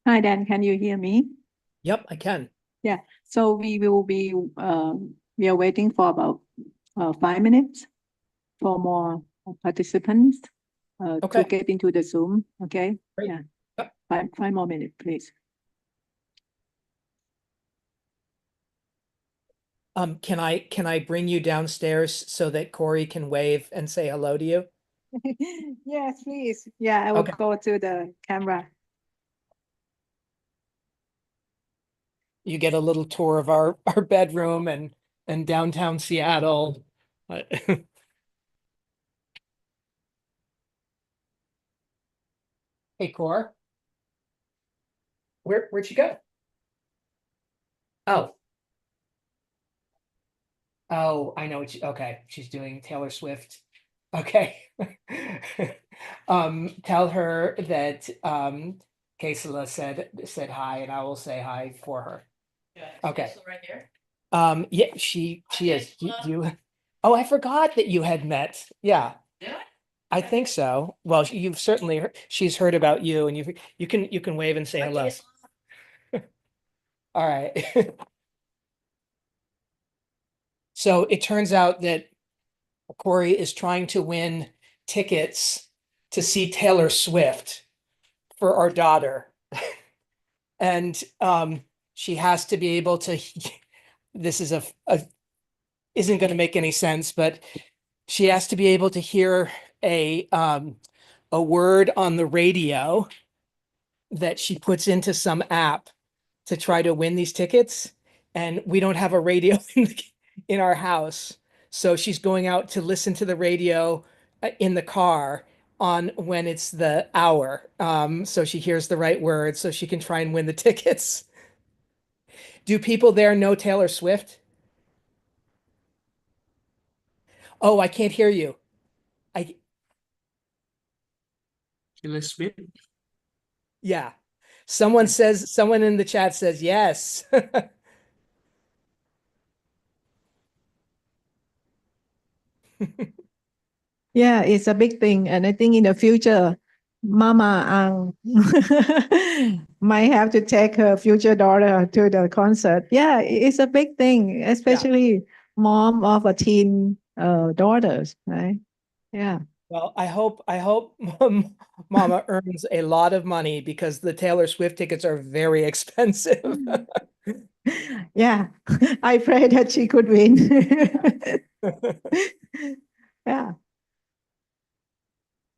Hi, Dan, can you hear me? Yep, I can. Yeah, so we are waiting for about 5 minutes for more participants to Okay, get into the Zoom. Okay, great. yeah, Yep. five more minutes, please. Can I bring you downstairs so that Corey can wave and say hello to you? Yes, please. Yeah, I will Okay. go to the camera. You get a little tour of our bedroom and downtown Seattle. Uh, Hey, Cor, where'd you go? Oh, oh, I know okay, she's doing Taylor Swift. Okay. Tell her that Kesela said hi, and I will say hi for her. Yeah, Okay. still right here. Yeah, she is. Oh, I forgot that you had met. Yeah, Did I? I think so. Well, you've certainly she's heard about you, and you can wave and say I hello. guess- All right. So it turns out that Corey is trying to win tickets to see Taylor Swift for our daughter. And she has to be able to this is a isn't going to make any sense, but she has to be able to hear a word on the radio that she puts into some app to try to win these tickets. And we don't have a radio in our house. So she's going out to listen to the radio in the car on when it's the hour. So she hears the right words so she can try and win the tickets. Do people there know Taylor Swift? Oh, I can't hear you. I Taylor Swift. Yeah. Someone in the chat says yes. Yeah, it's a big thing. And I think in the future, Mama might have to take her future daughter to the concert. Yeah, it's a big thing, Yeah. especially mom of a teen daughters, right? Yeah. Well, I hope Mama earns a lot of money because the Taylor Swift tickets are very expensive. Yeah. I pray that she could win. Yeah.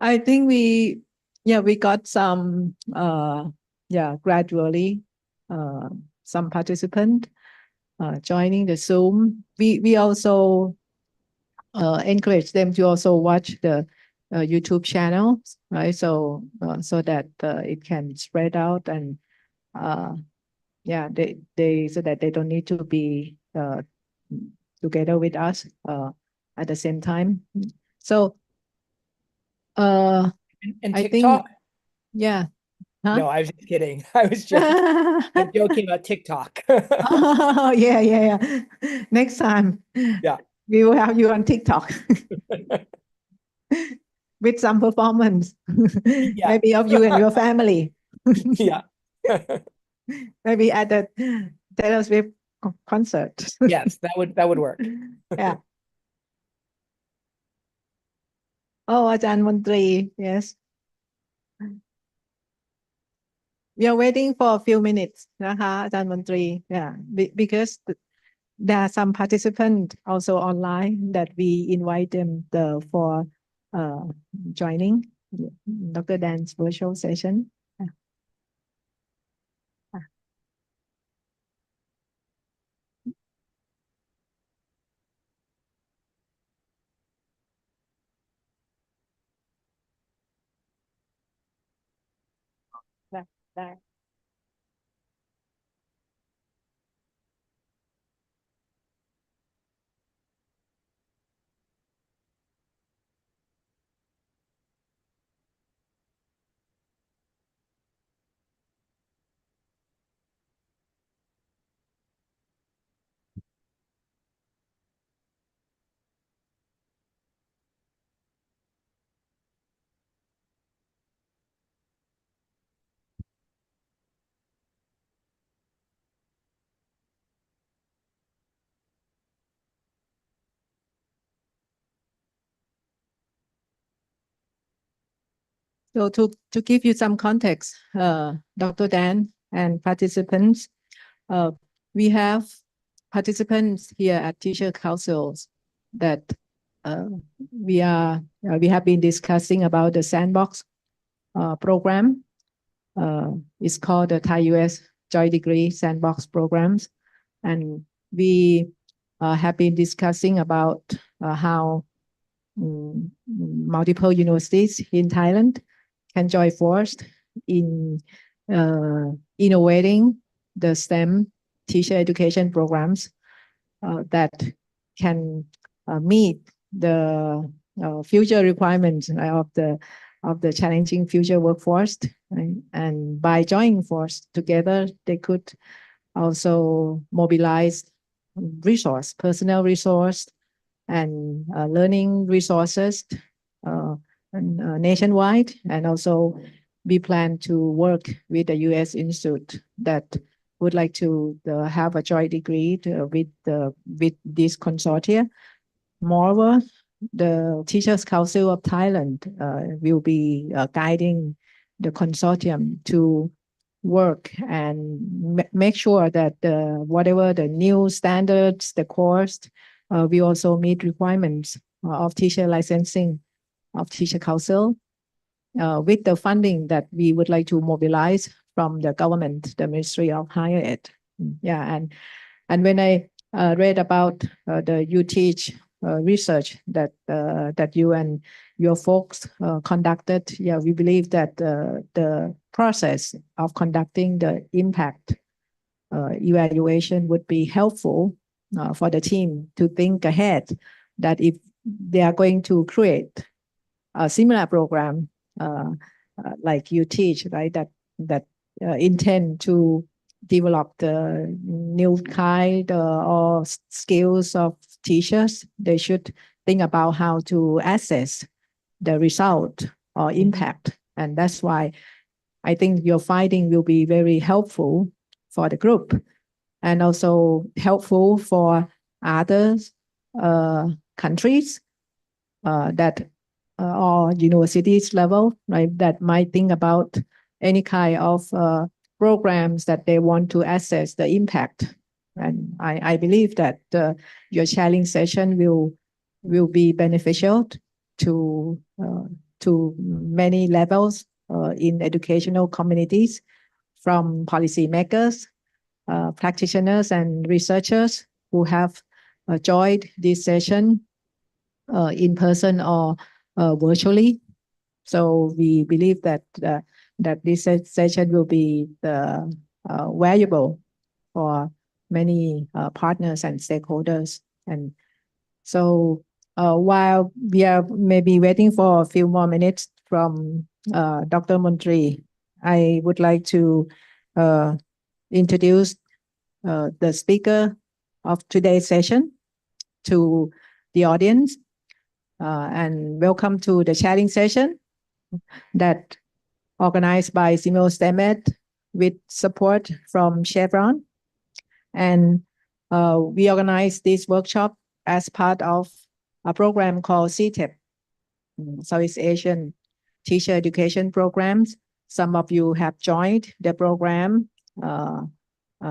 I think we got some gradually some participant joining the Zoom. We also encourage them to also watch the YouTube channel, right? So that it can spread out and uh, yeah, they so that they don't need to be together with us at the same time. So uh, And I think TikTok? yeah, huh? No, I was just kidding. I was joking. I'm joking about TikTok. Oh, yeah, yeah, yeah. Next time Yeah. we will have you on TikTok with some performance, Yeah. maybe of you and your family, Yeah. maybe at the Taylor Swift concert. Yes, that would work. Yeah. Oh, อาจารย์มนตรี yes. We are waiting for a few minutes นะคะอาจารย์มนตรี yeah because there are some participants also online that we invite them for uh, joining Dr. Dan's virtual session. Bye. So to give you some context, Dr. Dan and participants, we have participants here at Teacher Councils that we have been discussing about the sandbox program. It's called the Thai US Joint Degree Sandbox Programs, and we have been discussing about how multiple universities in Thailand can join force in innovating the STEM teacher education programs that can meet the future requirements of the challenging future workforce. Right? And by joining force together, they could also mobilize personnel resource, and learning resources nationwide. And also we plan to work with the U.S. Institute that would like to have a joint degree with this consortia. Moreover, the Teachers Council of Thailand will be guiding the consortium to work and make sure that whatever the new standards, the course, we also meet requirements of teacher licensing of Teacher Council with the funding that we would like to mobilize from the government, the Ministry of Higher Ed. Yeah, and when I read about the UTeach research that you and your folks conducted, yeah, we believe that the process of conducting the impact evaluation would be helpful for the team to think ahead that if they are going to create a similar program like UTeach, right, that intend to develop the new kind or skills of teachers, they should think about how to assess the result or impact. And that's why I think your finding will be very helpful for the group and also helpful for other countries that or universities level, right, that might think about any kind of programs that they want to assess the impact. And I believe that your sharing session will be beneficial to many levels in educational communities, from policymakers, practitioners, and researchers who have joined this session in person or virtually. So we believe that that this session will be valuable for many partners and stakeholders. And so while we are maybe waiting for a few more minutes from Dr. Montri, I would like to introduce the speaker of today's session to the audience. And welcome to the sharing session that organized by Simul STEMED with support from Chevron. And we organized this workshop as part of a program called CTEP, Southeast Asian Teacher Education Programs. Some of you have joined the program.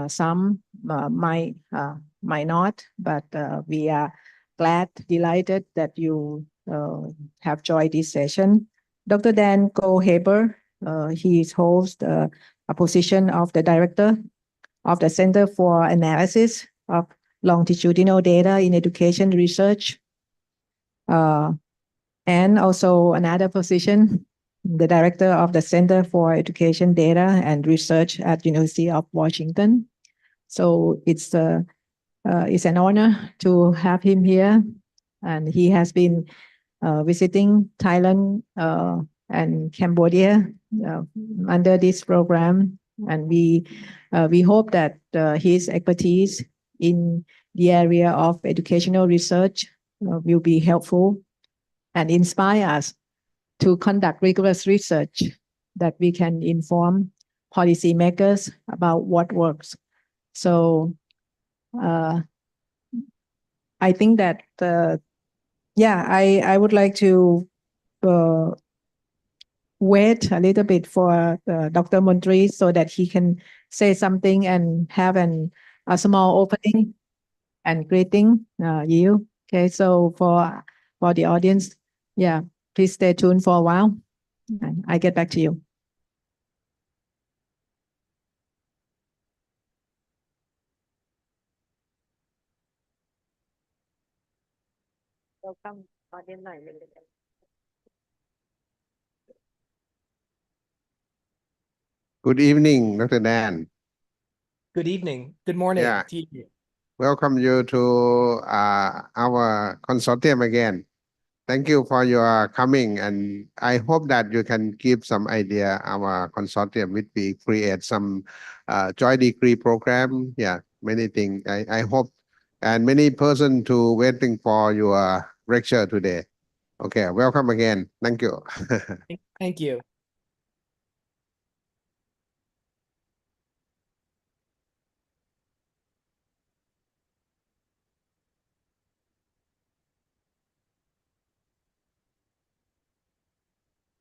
Some might not, but we are delighted that you have joined this session. Dr. Dan Goldhaber, he holds a position of the director of the Center for Analysis of Longitudinal Data in Education Research, and also another position, the director of the Center for Education Data and Research at University of Washington. So it's an honor to have him here, and he has been visiting Thailand and Cambodia under this program, and we hope that his expertise in the area of educational research will be helpful and inspire us to conduct rigorous research that we can inform policymakers about what works. So I think that, I would like to wait a little bit for Dr. Montri so that he can say something and have a small opening and greeting you. Okay, so for the audience, yeah, please stay tuned for a while. And I get back to you. Welcome, audience. Good evening, Dr. Dan. Good evening. Good morning Yeah. to you. Welcome you to our consortium again. Thank you for your coming, and I hope that you can give some idea our consortium which we create some joint degree program. Yeah, many things. I hope, and many person to waiting for your lecture today. Okay, welcome again. Thank you. Thank you.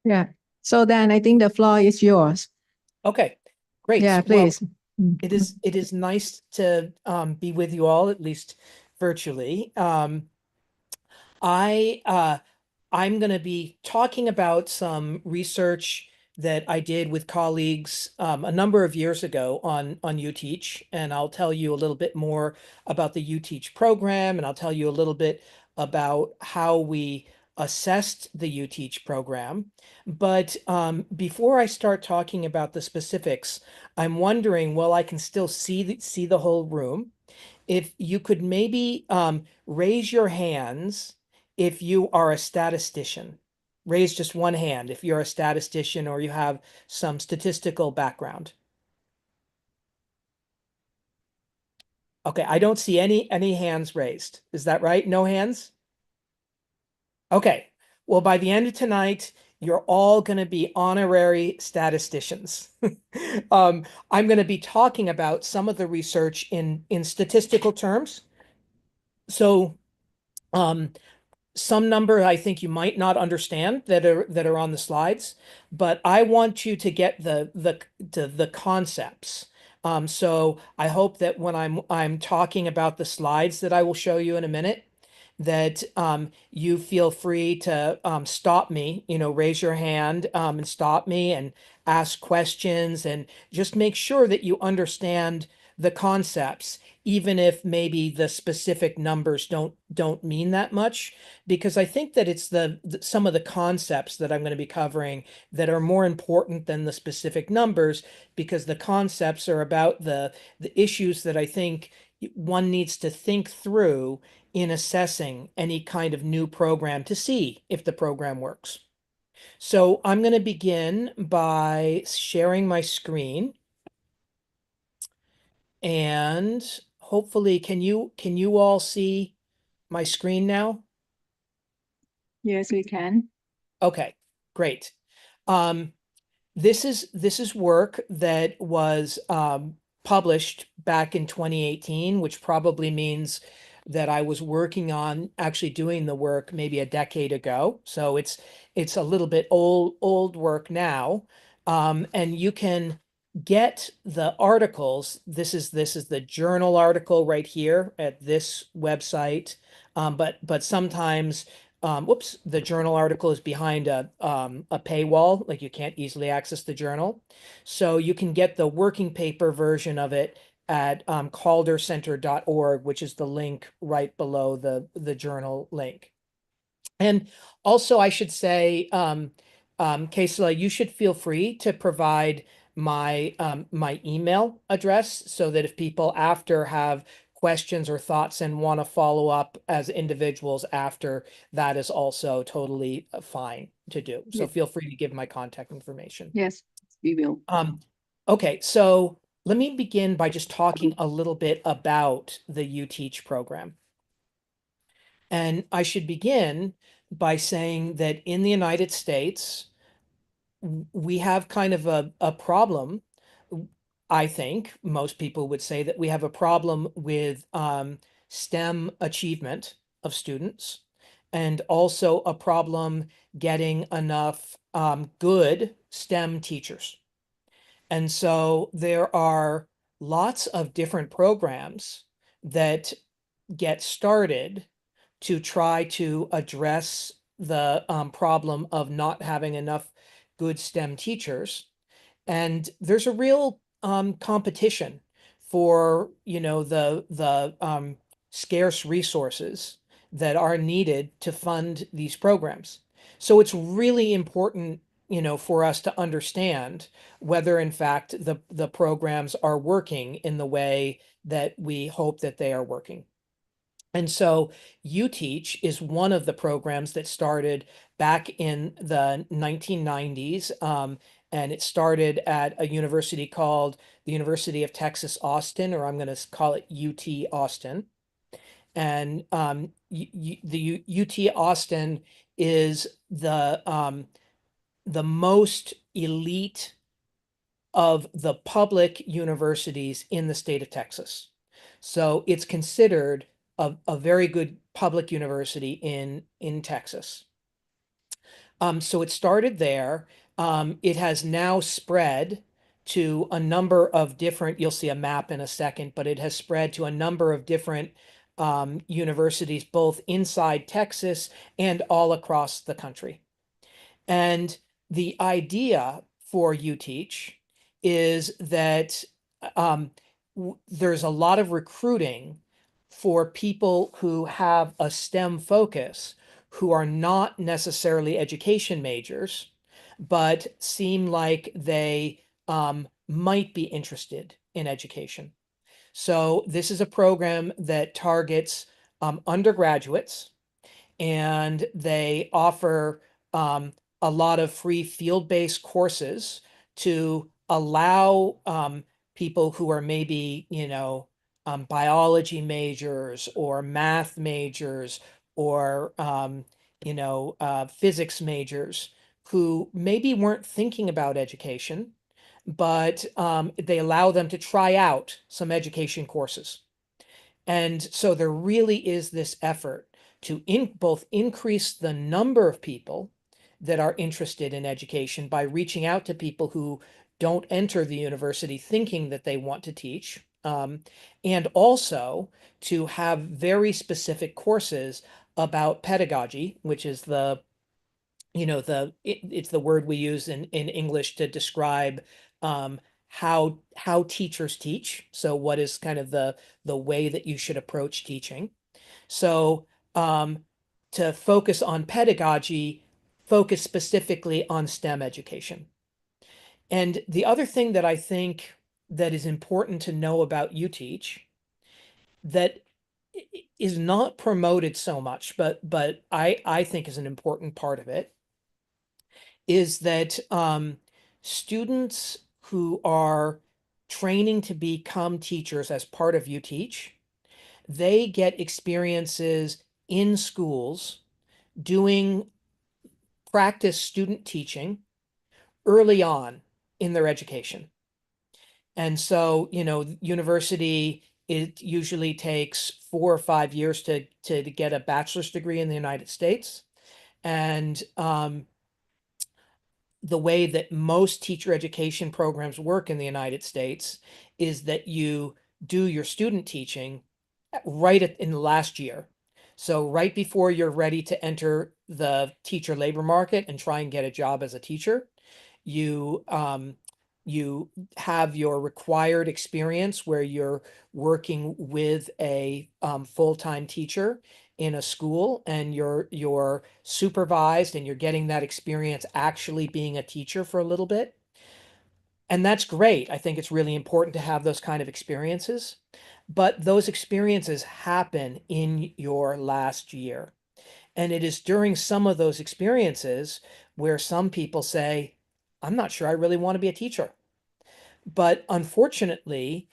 Yeah. So then I think the floor is yours. Okay, great. Yeah, Well, please. it is nice to be with you all, at least virtually. I'm going to be talking about some research that I did with colleagues a number of years ago on UTeach, and I'll tell you a little bit more about the UTeach program, and I'll tell you a little bit about how we assessed the UTeach program. But before I start talking about the specifics, I'm wondering, well, I can still see the whole room. If you could maybe raise your hands if you are a statistician. Raise just one hand if you're a statistician or you have some statistical background. Okay, I don't see any hands raised. Is that right? No hands? Okay. Well, by the end of tonight, you're all going to be honorary statisticians. I'm going to be talking about some of the research in statistical terms. So some number I think you might not understand that are on the slides, but I want you to get the concepts. So I hope that when I'm talking about the slides that I will show you in a minute, that you feel free to stop me, raise your hand and stop me and ask questions and just make sure that you understand the concepts, even if maybe the specific numbers don't mean that much, because I think that it's some of the concepts that I'm going to be covering that are more important than the specific numbers, because the concepts are about the issues that I think one needs to think through in assessing any kind of new program to see if the program works. So I'm going to begin by sharing my screen. And hopefully, can you all see my screen now? Yes, we can. Okay, great. This is work that was published back in 2018, which probably means that I was working on actually doing the work maybe a decade ago. So it's a little bit old work now. And you can get the articles. This is the journal article right here at this website. But sometimes whoops, the journal article is behind a paywall, like you can't easily access the journal. So you can get the working paper version of it at caldercenter.org, which is the link right below the journal link. And also, I should say, Kaisla, you should feel free to provide my email address so that if people after have questions or thoughts and want to follow up as individuals after, that is also totally fine to do. So Yes. feel free to give my contact information. Yes, we will. Okay, so let me begin by just talking a little bit about the UTeach program. And I should begin by saying that in the United States, we have kind of a problem. I think most people would say that we have a problem with STEM achievement of students, and also a problem getting enough good STEM teachers. And so there are lots of different programs that get started to try to address the problem of not having enough good STEM teachers. And there's a real competition for, you know, the scarce resources that are needed to fund these programs. So it's really important, you know, for us to understand whether in fact the programs are working in the way that we hope that they are working. And so UTeach is one of the programs that started back in the 1990s. And it started at a university called the University of Texas, Austin, or I'm going to call it UT Austin. And the UT Austin is the most elite of the public universities in the state of Texas. So it's considered a very good public university in Texas. So it started there. It has now spread to a number of different, you'll see a map in a second, but it has spread to a number of different universities, both inside Texas and all across the country. And the idea for UTeach is that there's a lot of recruiting for people who have a STEM focus, who are not necessarily education majors, but seem like they might be interested in education. So this is a program that targets undergraduates, and they offer a lot of free field-based courses to allow people who are maybe, you know, biology majors or math majors or, you know, physics majors who maybe weren't thinking about education, but they allow them to try out some education courses. And so there really is this effort to both increase the number of people that are interested in education by reaching out to people who don't enter the university thinking that they want to teach, and also to have very specific courses about pedagogy, which is the, you know, it's the word we use in English to describe how teachers teach. So what is kind of the way that you should approach teaching. So to focus on pedagogy, focus specifically on STEM education. And the other thing that I think that is important to know about UTeach that is not promoted so much, but I think is an important part of it, is that students who are training to become teachers as part of UTeach, they get experiences in schools doing practice student teaching early on in their education. And so, you know, university, it usually takes 4 or 5 years to get a bachelor's degree in the United States. And the way that most teacher education programs work in the United States is that you do your student teaching right in the last year. So right before you're ready to enter the teacher labor market and try and get a job as a teacher, you you have your required experience where you're working with a full-time teacher in a school, and you're supervised and you're getting that experience actually being a teacher for a little bit. And that's great. I think it's really important to have those kind of experiences, but those experiences happen in your last year. And it is during some of those experiences where some people say, I'm not sure I really want to be a teacher. But unfortunately,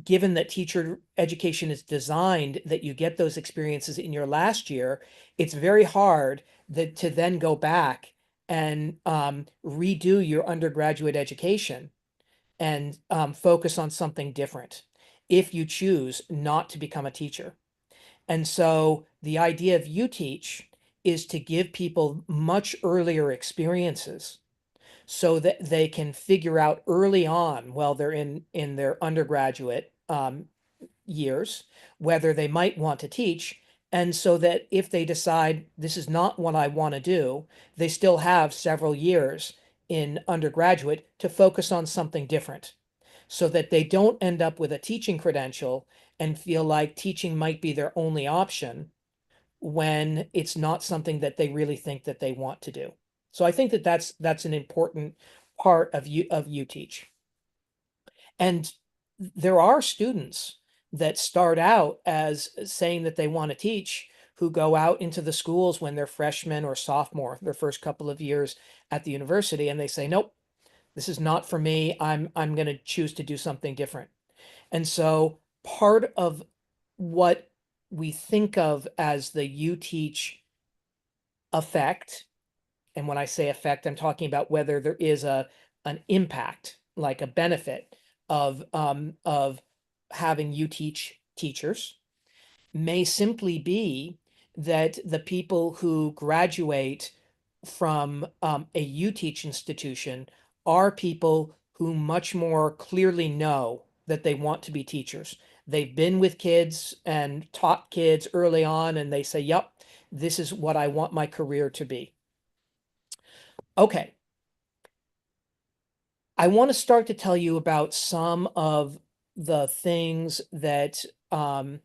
given that teacher education is designed that you get those experiences in your last year, it's very hard to then go back and redo your undergraduate education and focus on something different if you choose not to become a teacher. And so the idea of UTeach is to give people much earlier experiences so that they can figure out early on while they're in their undergraduate years whether they might want to teach. And so that if they decide this is not what I want to do, they still have several years in undergraduate to focus on something different so that they don't end up with a teaching credential and feel like teaching might be their only option when it's not something that they really think that they want to do. So I think that that's an important part of UTeach. And there are students that start out as saying that they want to teach who go out into the schools when they're freshmen or sophomore, their first couple of years at the university, and they say, nope, this is not for me. I'm going to choose to do something different. And so part of what we think of as the UTeach effect, and when I say effect, I'm talking about whether there is an impact, like a benefit of having UTeach teachers, may simply be that the people who graduate from a UTeach institution are people who much more clearly know that they want to be teachers. They've been with kids and taught kids early on, and they say, yep, this is what I want my career to be. Okay. I want to start to tell you about some of the things that one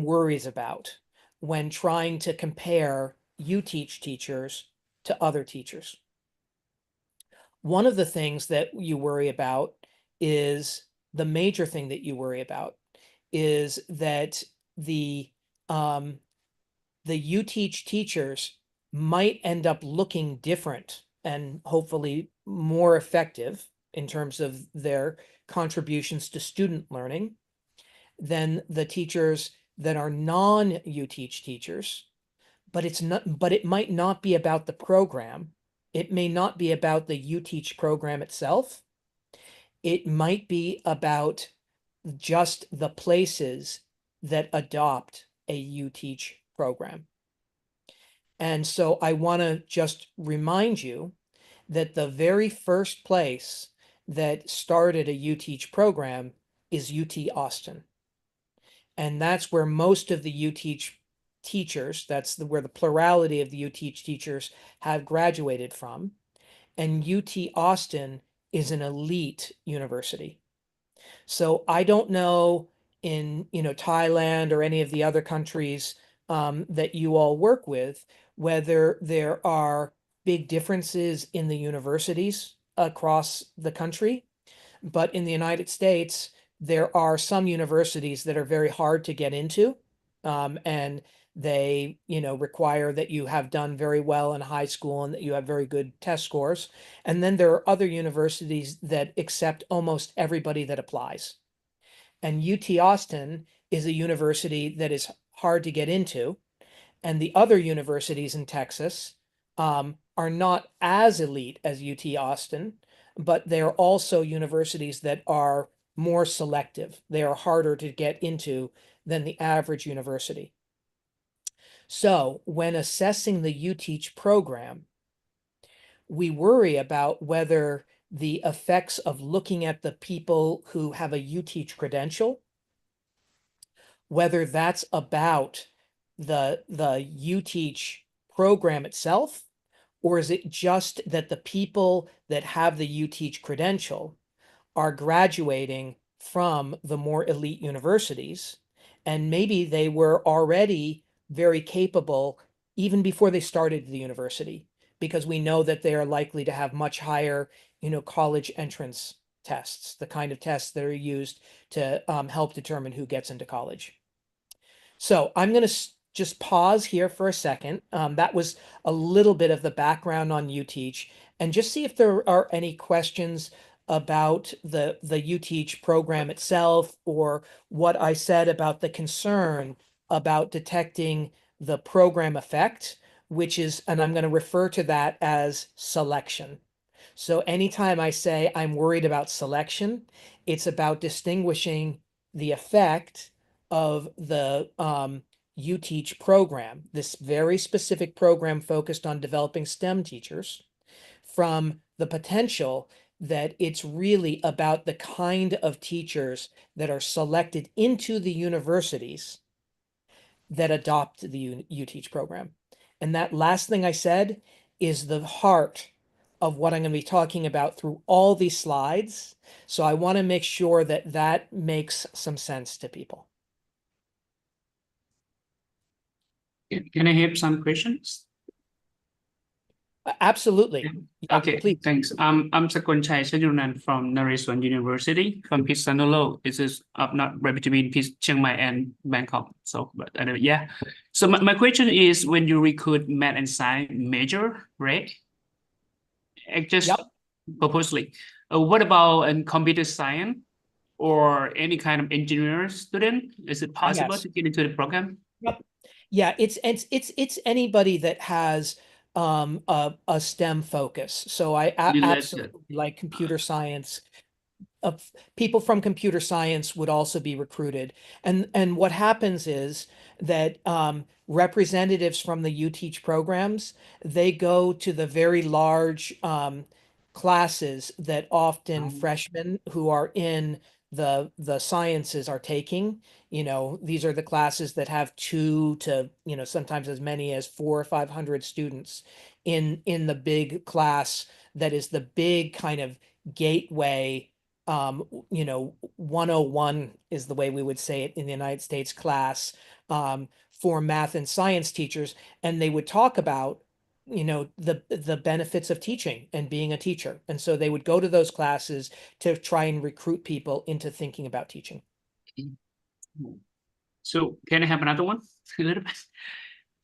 worries about when trying to compare UTeach teachers to other teachers. One of the things that you worry about is the major thing that you worry about is that the UTeach teachers might end up looking different and hopefully more effective in terms of their contributions to student learning than the teachers that are non-UTeach teachers. But it might not be about the program. It may not be about the UTeach program itself. It might be about just the places that adopt a UTeach program. And so I want to just remind you that the very first place that started a UTeach program is UT Austin. And that's where most of the UTeach teachers, where the plurality of the UTeach teachers have graduated from. And UT Austin is an elite university. So I don't know in Thailand or any of the other countries that you all work with, whether there are big differences in the universities across the country. But in the United States, there are some universities that are very hard to get into. And they, require that you have done very well in high school and that you have very good test scores. And then there are other universities that accept almost everybody that applies. And UT Austin is a university that is hard to get into. And the other universities in Texas are not as elite as UT Austin, but they're also universities that are more selective. They are harder to get into than the average university. So when assessing the UTeach program, we worry about whether the effects of looking at the people who have a UTeach credential, whether that's about the UTeach program itself, or is it just that the people that have the UTeach credential are graduating from the more elite universities, and maybe they were already very capable even before they started the university, because we know that they are likely to have much higher, college entrance tests, the kind of tests that are used to help determine who gets into college. So I'm going to just pause here for a second. That was a little bit of the background on UTeach, and just see if there are any questions about the UTeach program itself, or what I said about the concern about detecting the program effect, which is, and I'm going to refer to that as selection. So anytime I say I'm worried about selection, it's about distinguishing the effect of the UTeach program, this very specific program focused on developing STEM teachers, from the potential that it's really about the kind of teachers that are selected into the universities that adopt the UTeach program. And that last thing I said is the heart of what I'm going to be talking about through all these slides. So I want to make sure that that makes some sense to people. Can I have some questions? Absolutely. Yeah, Okay, please. thanks. I'm Sakonchai Sajunan from Naresuan University from Pisanolo. This is not right between Chiang Mai and Bangkok. So, but anyway, yeah. So my question is, when you recruit math and science major, right? Just Yep. purposely, what about in computer science or any kind of engineer student? Is it possible Yes. to get into the program? Yep. Yeah, it's anybody that has a STEM focus. So I absolutely like computer science. People from computer science would also be recruited. And what happens is that representatives from the UTeach programs, they go to the very large classes that often freshmen who are in the sciences are taking. You know, these are the classes that have 2 to, you know, sometimes as many as 400 or 500 students in the big class that is the big kind of gateway. You know, 101 is the way we would say it in the United States class for math and science teachers. And they would talk about, you know, the benefits of teaching and being a teacher. And so they would go to those classes to try and recruit people into thinking about teaching. So can I have another one? A little bit.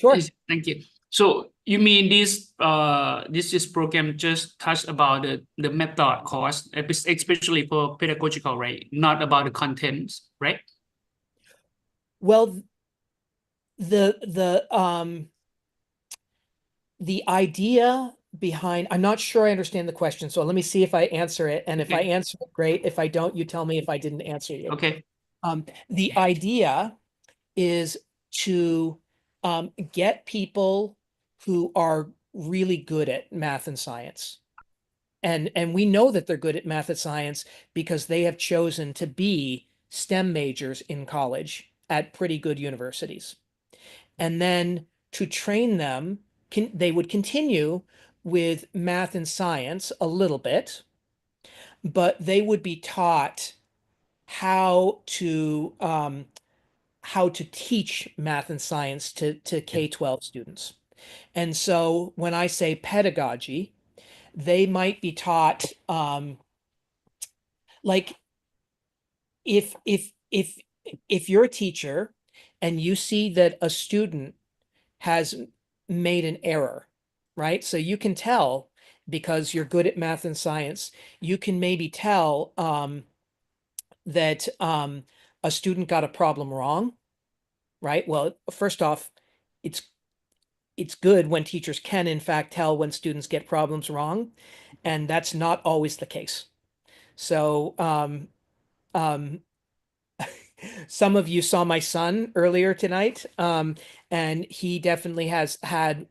Sure. Thank you. So you mean this program just touch about the method course, especially for pedagogical, right? Not about the contents, right? Well, the idea behind, I'm not sure I understand the question, so let me see if I answer it. And if I answer it, great. If I don't, you tell me if I didn't answer you. Okay. The idea is to get people who are really good at math and science. And we know that they're good at math and science because they have chosen to be STEM majors in college at pretty good universities. And then to train them, they would continue with math and science a little bit, but they would be taught how to teach math and science to K-12 students. And so when I say pedagogy, they might be taught like if you're a teacher and you see that a student has made an error, right? So you can tell, because you're good at math and science, you can maybe tell that a student got a problem wrong, right? Well, first off, it's good when teachers can in fact tell when students get problems wrong, and that's not always the case. So some of you saw my son earlier tonight, and he definitely has had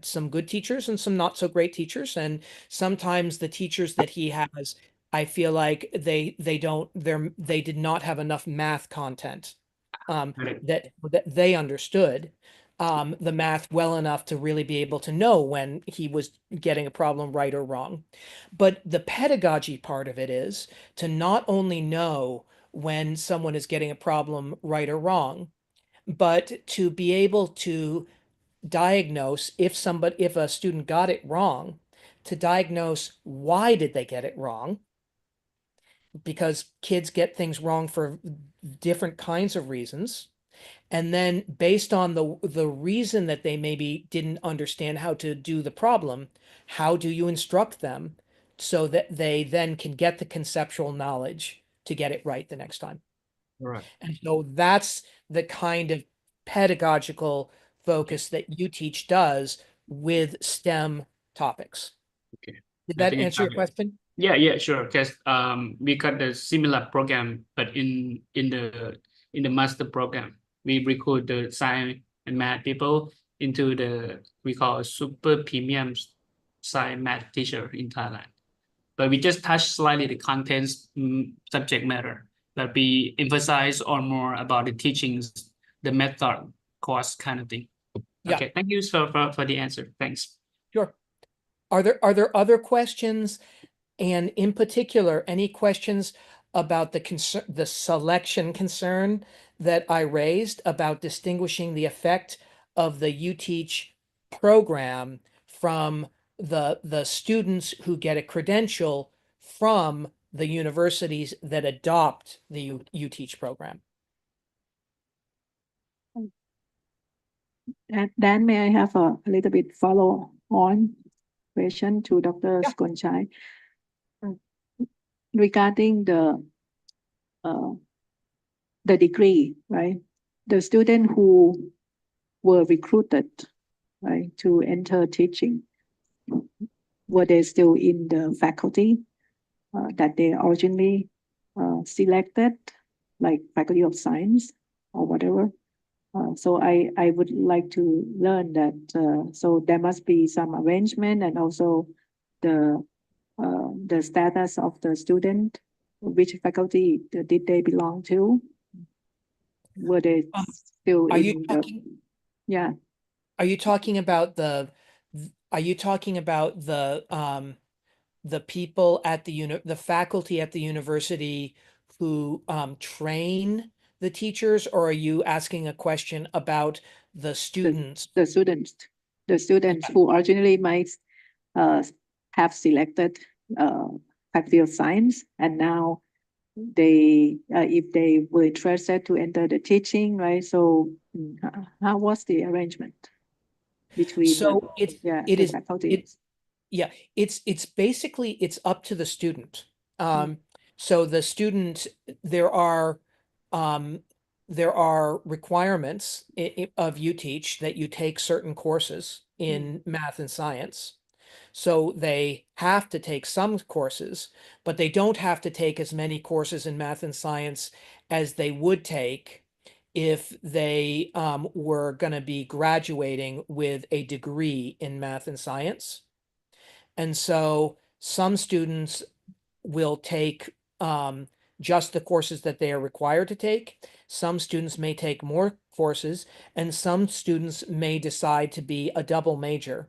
some good teachers and some not so great teachers, and sometimes the teachers that he has, I feel like they did not have enough math content that they understood the math well enough to really be able to know when he was getting a problem right or wrong. But the pedagogy part of it is to not only know when someone is getting a problem right or wrong, but to be able to diagnose if a student got it wrong, to diagnose why did they get it wrong, because kids get things wrong for different kinds of reasons. And then based on the reason that they maybe didn't understand how to do the problem, how do you instruct them so that they then can get the conceptual knowledge to get it right the next time? Right. And so that's the kind of pedagogical focus that UTeach does with STEM topics. Okay. Did that answer your question? Yeah, sure. Because we got the similar program, but in the master program. we recruit the science and math people into the we call a super premium science math teacher in Thailand. But we just touch slightly the contents subject matter, but we emphasize on more about the teachings, the method, course kind of thing. Yeah. Okay, thank you for the answer. Thanks. Sure. Are there other questions? And in particular, any questions about the selection concern that I raised about distinguishing the effect of the UTeach program from the students who get a credential from the universities that adopt the UTeach program? And then may I have a little bit follow on question to Dr. Yeah. Skonchai regarding the degree, right? The student who were recruited, right, to enter teaching, were they still in the faculty that they originally selected, like Faculty of Science or whatever? So I would like to learn that. So there must be some arrangement, and also the status of the student, which faculty did they belong to? Were they still Are you in talking? Yeah. Are you talking about the people at the faculty at the university who train the teachers, or are you asking a question about the students? The students who originally might have selected Faculty of Science, and now they if they were interested to enter the teaching, right? So how was the arrangement between So it the is faculties? it's basically it's up to the student. So the student, there are requirements of UTeach that you take certain courses in math and science. So they have to take some courses, but they don't have to take as many courses in math and science as they would take if they were going to be graduating with a degree in math and science. And so some students will take just the courses that they are required to take. Some students may take more courses, and some students may decide to be a double major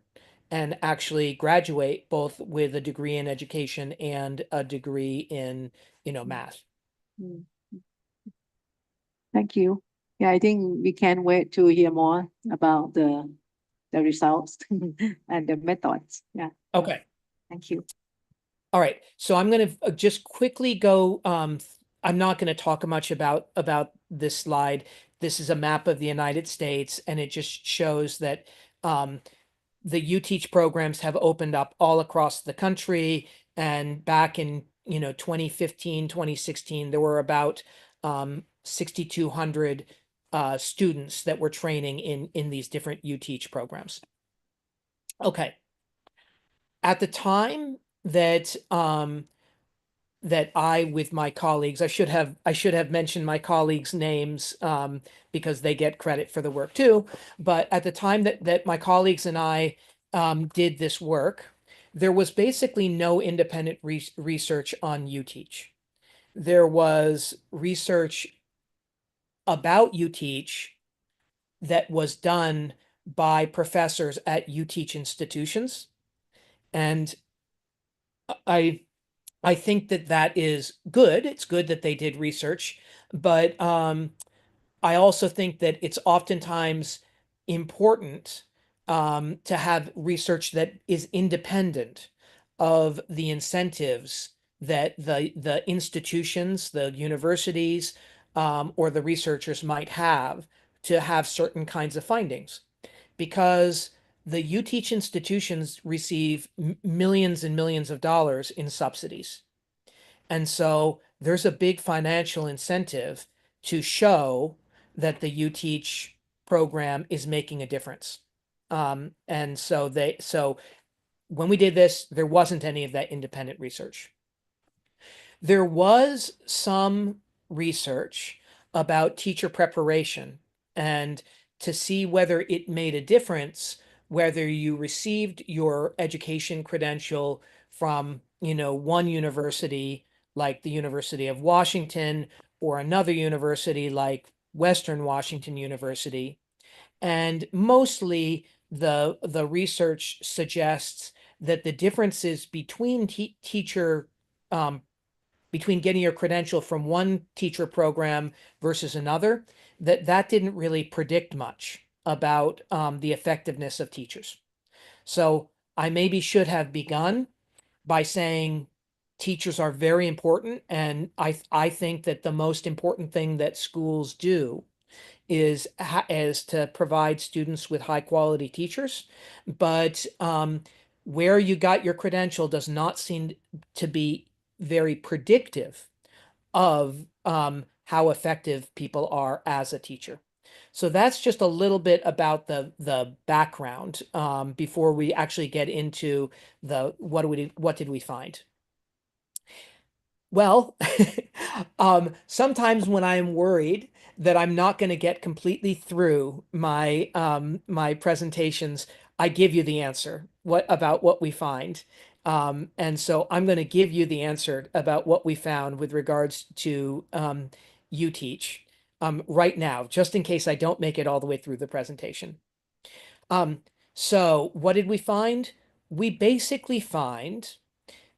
and actually graduate both with a degree in education and a degree in, math. Thank you. Yeah, I think we can't wait to hear more about the results and the methods. Yeah. Okay. Thank you. All right. So I'm going to just quickly go. I'm not going to talk much about this slide. This is a map of the United States, and it just shows that the UTeach programs have opened up all across the country. And back in 2015, 2016, there were about 6,200 students that were training in these different UTeach programs. Okay. At the time that that I, with my colleagues, I should have mentioned my colleagues' names because they get credit for the work too. But at the time that my colleagues and I did this work, there was basically no independent research on UTeach. There was research about UTeach that was done by professors at UTeach institutions, and I think that is good. It's good that they did research, but I also think that it's oftentimes important to have research that is independent of the incentives that the institutions, the universities, or the researchers might have to have certain kinds of findings, because the UTeach institutions receive millions and millions of dollars in subsidies. And so there's a big financial incentive to show that the UTeach program is making a difference. And so when we did this, there wasn't any of that independent research. There was some research about teacher preparation and to see whether it made a difference, whether you received your education credential from, one university like the University of Washington or another university like Western Washington University. And mostly the research suggests that the differences between between getting your credential from one teacher program versus another, that didn't really predict much about the effectiveness of teachers. So I maybe should have begun by saying teachers are very important, and I think that the most important thing that schools do is to provide students with high quality teachers. But where you got your credential does not seem to be very predictive of how effective people are as a teacher. So that's just a little bit about the background before we actually get into what did we find. Well, sometimes when I'm worried that I'm not going to get completely through my my presentations, I give you the answer about what we find. And so I'm going to give you the answer about what we found with regards to UTeach right now, just in case I don't make it all the way through the presentation. So what did we find? We basically find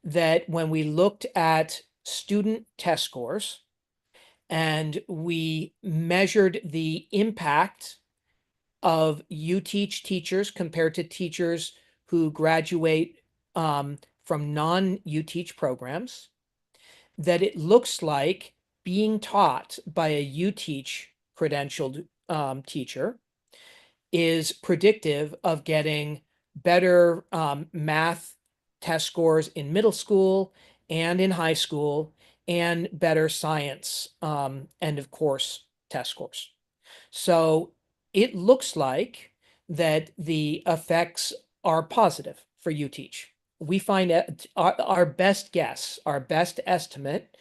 that when we looked at student test scores and we measured the impact of UTeach teachers compared to teachers who graduate from non-UTeach programs, that it looks like being taught by a UTeach credentialed teacher is predictive of getting better math test scores in middle school and in high school, and better science end of course test scores. So it looks like that the effects are positive for UTeach. We find our best guess, our best estimate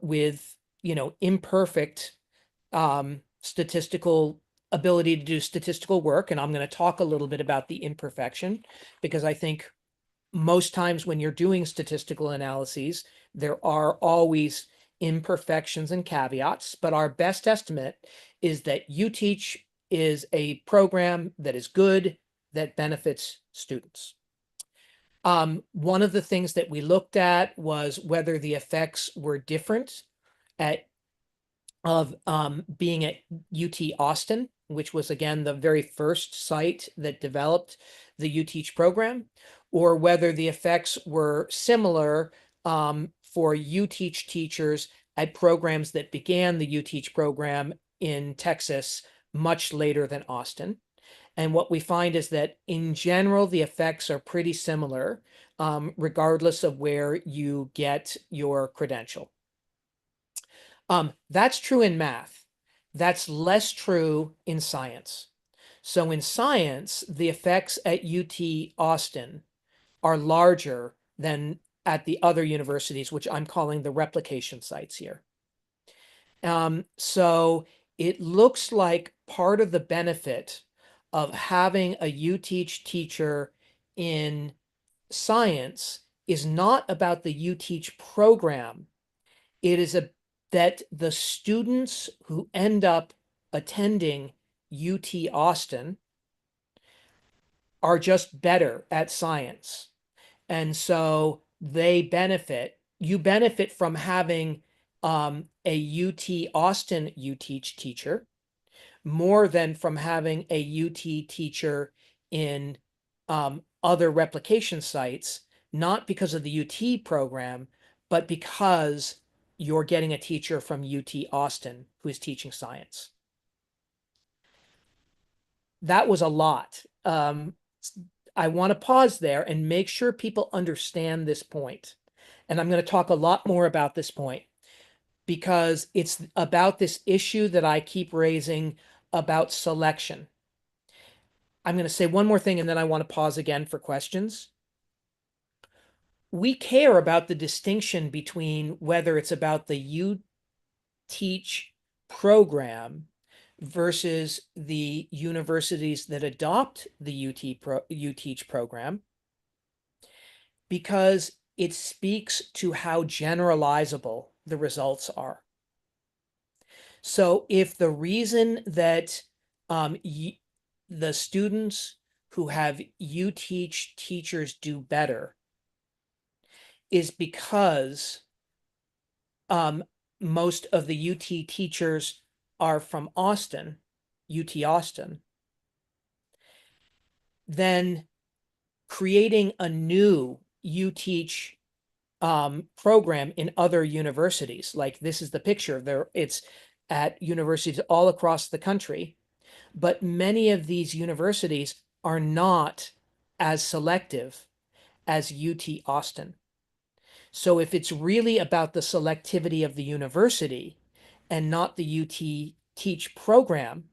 with, imperfect statistical ability to do statistical work. And I'm going to talk a little bit about the imperfection, because I think most times when you're doing statistical analyses, there are always imperfections and caveats, but our best estimate is that UTeach is a program that is good, that benefits students. One of the things that we looked at was whether the effects were different of being at UT Austin, which was again the very first site that developed the UTeach program, or whether the effects were similar for UTeach teachers at programs that began the UTeach program in Texas much later than Austin. And what we find is that in general, the effects are pretty similar, regardless of where you get your credential. That's true in math. That's less true in science. So in science, the effects at UT Austin are larger than at the other universities, which I'm calling the replication sites here. So it looks like part of the benefit of having a UTeach teacher in science is not about the UTeach program. It is that the students who end up attending UT Austin are just better at science. And so they benefit. You benefit from having a UT Austin UTeach teacher more than from having a UT teacher in other replication sites, not because of the UT program, but because you're getting a teacher from UT Austin who is teaching science. That was a lot. I want to pause there and make sure people understand this point. And I'm going to talk a lot more about this point, because it's about this issue that I keep raising about selection. I'm going to say one more thing, and then I want to pause again for questions. We care about the distinction between whether it's about the UTeach program versus the universities that adopt the UTeach program, because it speaks to how generalizable the results are. So if the reason that the students who have UTeach teachers do better is because most of the UT teachers are from Austin, UT Austin, then creating a new UTeach program in other universities, like this is the picture there, it's at universities all across the country, but many of these universities are not as selective as UT Austin. So if it's really about the selectivity of the university and not the UTeach program,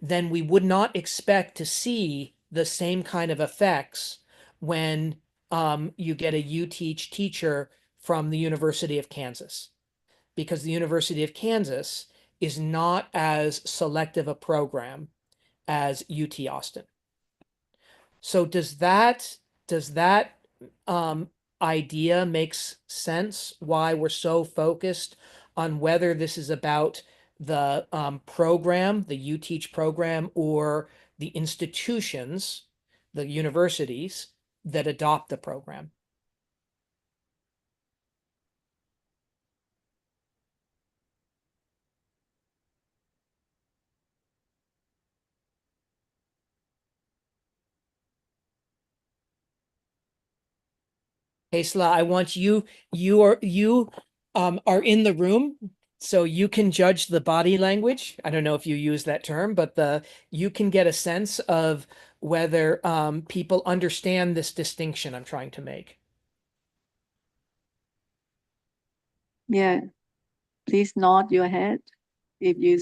then we would not expect to see the same kind of effects when you get a UTeach teacher from the University of Kansas, because the University of Kansas is not as selective a program as UT Austin. So does that idea makes sense, why we're so focused on whether this is about the program, the UTeach program, or the institutions, the universities that adopt the program? Haisla, I want you are in the room, so you can judge the body language. I don't know if you use that term, but you can get a sense of whether people understand this distinction I'm trying to make. Yeah, please nod your head if you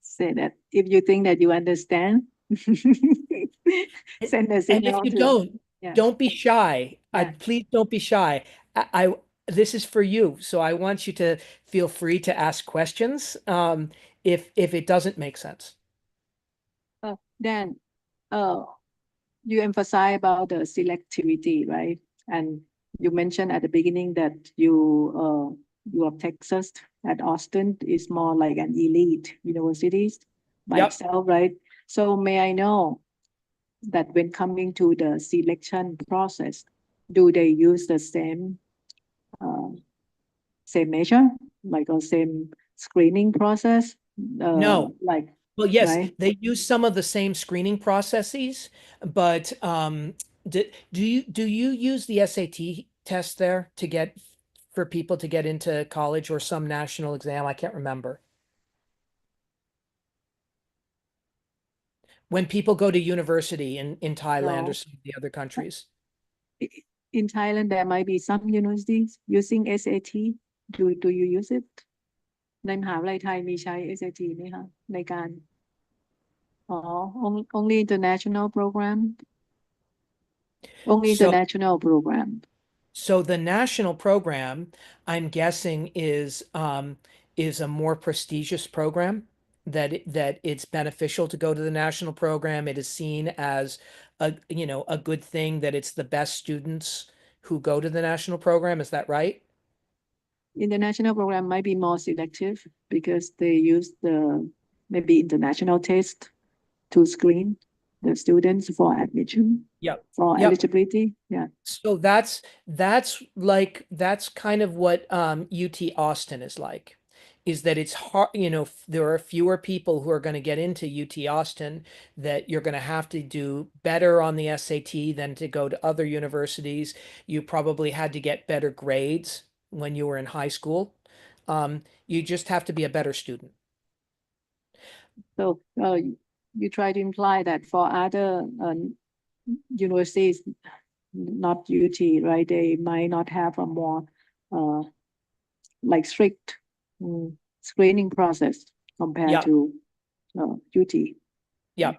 say that, if you think that you understand. Send a And if signal you to. don't be shy. Yeah. Please don't be shy. This is for you, so I want you to feel free to ask questions if it doesn't make sense. Dan, you emphasize about the selectivity, right? And you mentioned at the beginning that you of Texas at Austin is more like an elite universities by Yep. itself, right? So may I know that when coming to the selection process, do they use the same measure, like a same screening process? No. Like, Well, yes, right? they use some of the same screening processes, but do you use the SAT test there to get for people to get into college, or some national exam? I can't remember. When people go to university in Thailand No. or some of the other countries. In Thailand, there might be some universities using SAT. Do you use it? ในมหาวิทยาลัยไทยมีใช้ SAT ไหมคะในการonly international program, only So- international program. So the national program, I'm guessing, is a more prestigious program, that it's beneficial to go to the national program. It is seen as a good thing, that it's the best students who go to the national program. Is that right? International program might be more selective because they use the maybe international test to screen the students for admission. Yep. For Yep. eligibility. Yeah. So that's kind of what UT Austin is like, is that it's hard, there are fewer people who are going to get into UT Austin, that you're going to have to do better on the SAT than to go to other universities. You probably had to get better grades when you were in high school. You just have to be a better student. So you try to imply that for other universities, not UT, right? They might not have a more like strict screening process compared Yeah. to UT. Yeah.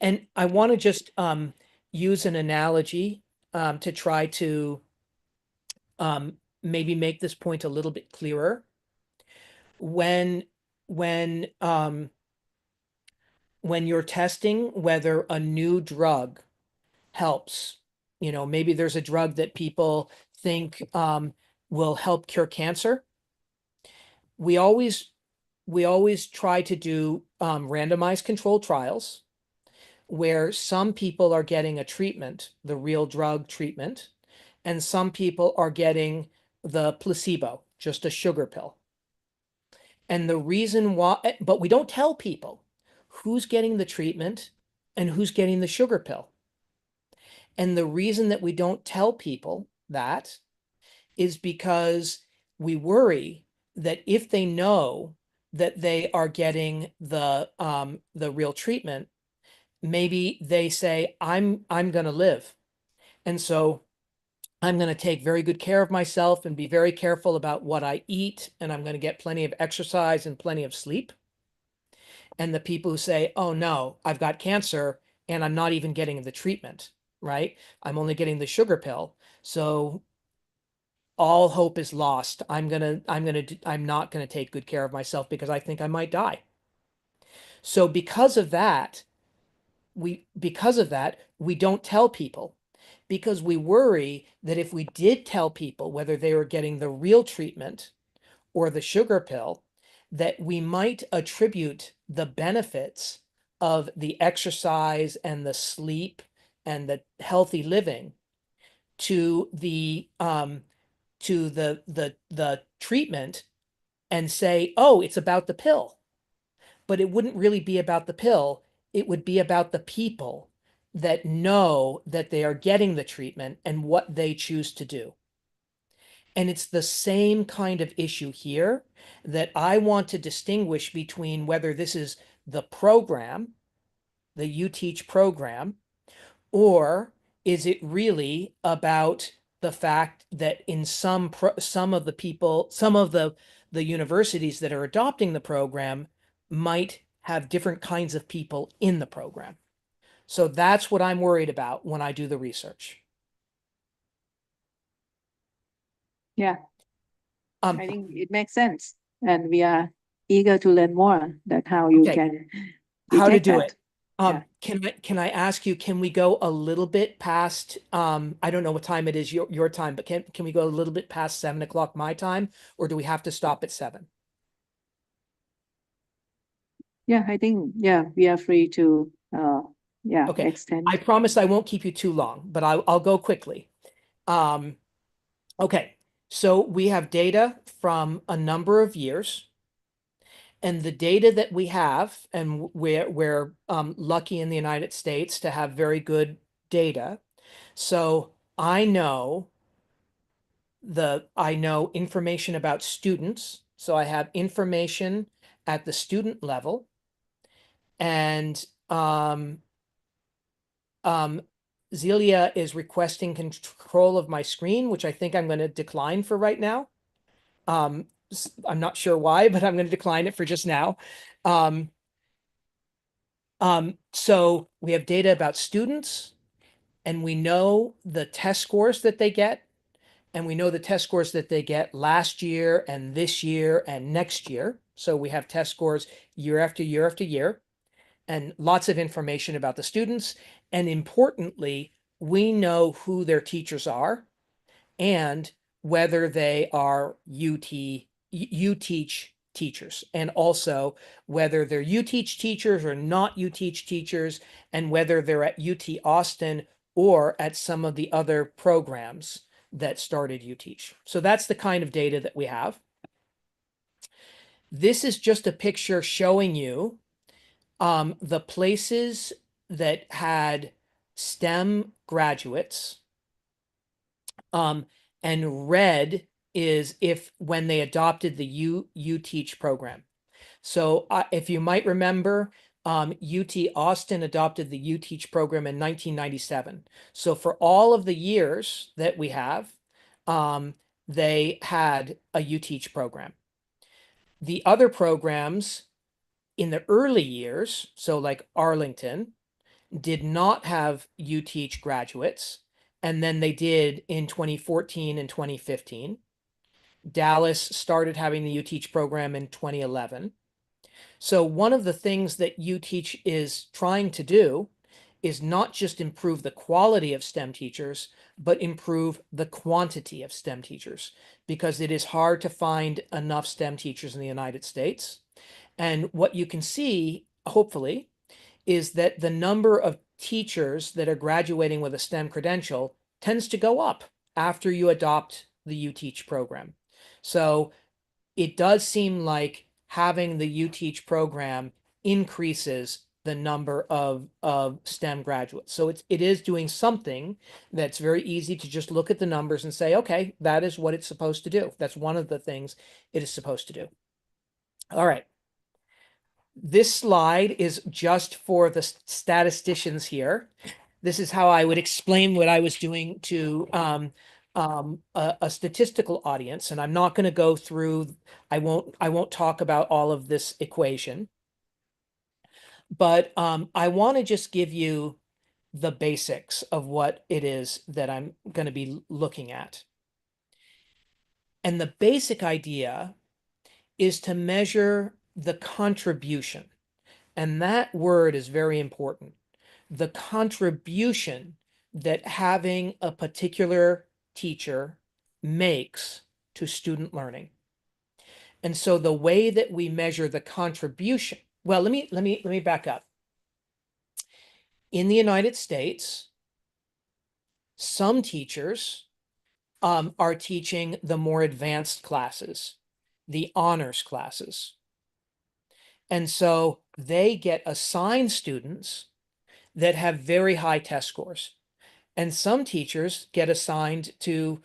And I want to just use an analogy to try to maybe make this point a little bit clearer. when you're testing whether a new drug helps, you know, maybe there's a drug that people think will help cure cancer. We always try to do randomized controlled trials where some people are getting a treatment, the real drug treatment, and some people are getting the placebo, just a sugar pill. And the reason why, but we don't tell people who's getting the treatment and who's getting the sugar pill. And the reason that we don't tell people that is because we worry that if they know that they are getting the real treatment, maybe they say, I'm going to live. And so I'm going to take very good care of myself and be very careful about what I eat. And I'm going to get plenty of exercise and plenty of sleep. And the people who say, oh no, I've got cancer and I'm not even getting the treatment, right? I'm only getting the sugar pill. So all hope is lost. I'm not going to take good care of myself because I think I might die. So because of that, we don't tell people, because we worry that if we did tell people whether they were getting the real treatment or the sugar pill, that we might attribute the benefits of the exercise and the sleep and the healthy living to the treatment and say, oh, it's about the pill. But it wouldn't really be about the pill. It would be about the people that know that they are getting the treatment and what they choose to do. And it's the same kind of issue here that I want to distinguish between whether this is the program, the UTeach program, or is it really about the fact that in some of the universities that are adopting the program might have different kinds of people in the program. So that's what I'm worried about when I do the research. Yeah, Um, I think it makes sense. And we are eager to learn more that how you Okay. can how to detect do that. it. Yeah. Can I ask you, can we go a little bit past, I don't know what time it is your time, but can we go a little bit past 7 o'clock my time, or do we have to stop at 7? Yeah, I think, yeah, we are free to, Okay. extend. I promise I won't keep you too long, but I'll go quickly. Okay, so we have data from a number of years, and the data that we have, and we're lucky in the United States to have very good data. So I know information about students. So I have information at the student level, and Zelia is requesting control of my screen, which I think I'm going to decline for right now. I'm not sure why, but I'm going to decline it for just now. So we have data about students, and we know the test scores that they get, and we know the test scores that they get last year and this year and next year. So we have test scores year after year after year, and lots of information about the students. And importantly, we know who their teachers are and whether they are UTeach teachers, and also whether they're UTeach teachers or not UTeach teachers, and whether they're at UT Austin or at some of the other programs that started UTeach. So that's the kind of data that we have. This is just a picture showing you the places that had STEM graduates, and red is when they adopted the UTeach program. So if you might remember, UT Austin adopted the UTeach program in 1997. So for all of the years that we have, they had a UTeach program. The other programs in the early years, so like Arlington, did not have UTeach graduates, and then they did in 2014 and 2015. Dallas started having the UTeach program in 2011. So one of the things that UTeach is trying to do is not just improve the quality of STEM teachers, but improve the quantity of STEM teachers, because it is hard to find enough STEM teachers in the United States. And what you can see, hopefully, is that the number of teachers that are graduating with a STEM credential tends to go up after you adopt the UTeach program. So it does seem like having the UTeach program increases the number of STEM graduates. So it is doing something that's very easy to just look at the numbers and say, okay, that is what it's supposed to do. That's one of the things it is supposed to do. All right. This slide is just for the statisticians here. This is how I would explain what I was doing to a statistical audience, and I'm not going to go through. I won't talk about all of this equation, but I want to just give you the basics of what it is that I'm going to be looking at. And the basic idea is to measure the contribution. And that word is very important. The contribution that having a particular teacher makes to student learning. And so the way that we measure the contribution, well, let me back up. In the United States, some teachers are teaching the more advanced classes, the honors classes. And so they get assigned students that have very high test scores. And some teachers get assigned to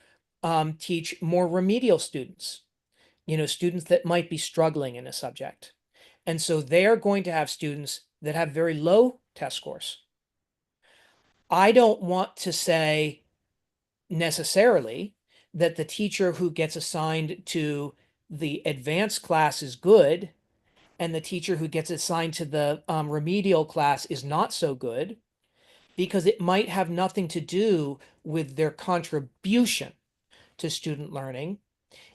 teach more remedial students, students that might be struggling in a subject. And so they're going to have students that have very low test scores. I don't want to say necessarily that the teacher who gets assigned to the advanced class is good and the teacher who gets assigned to the remedial class is not so good, because it might have nothing to do with their contribution to student learning.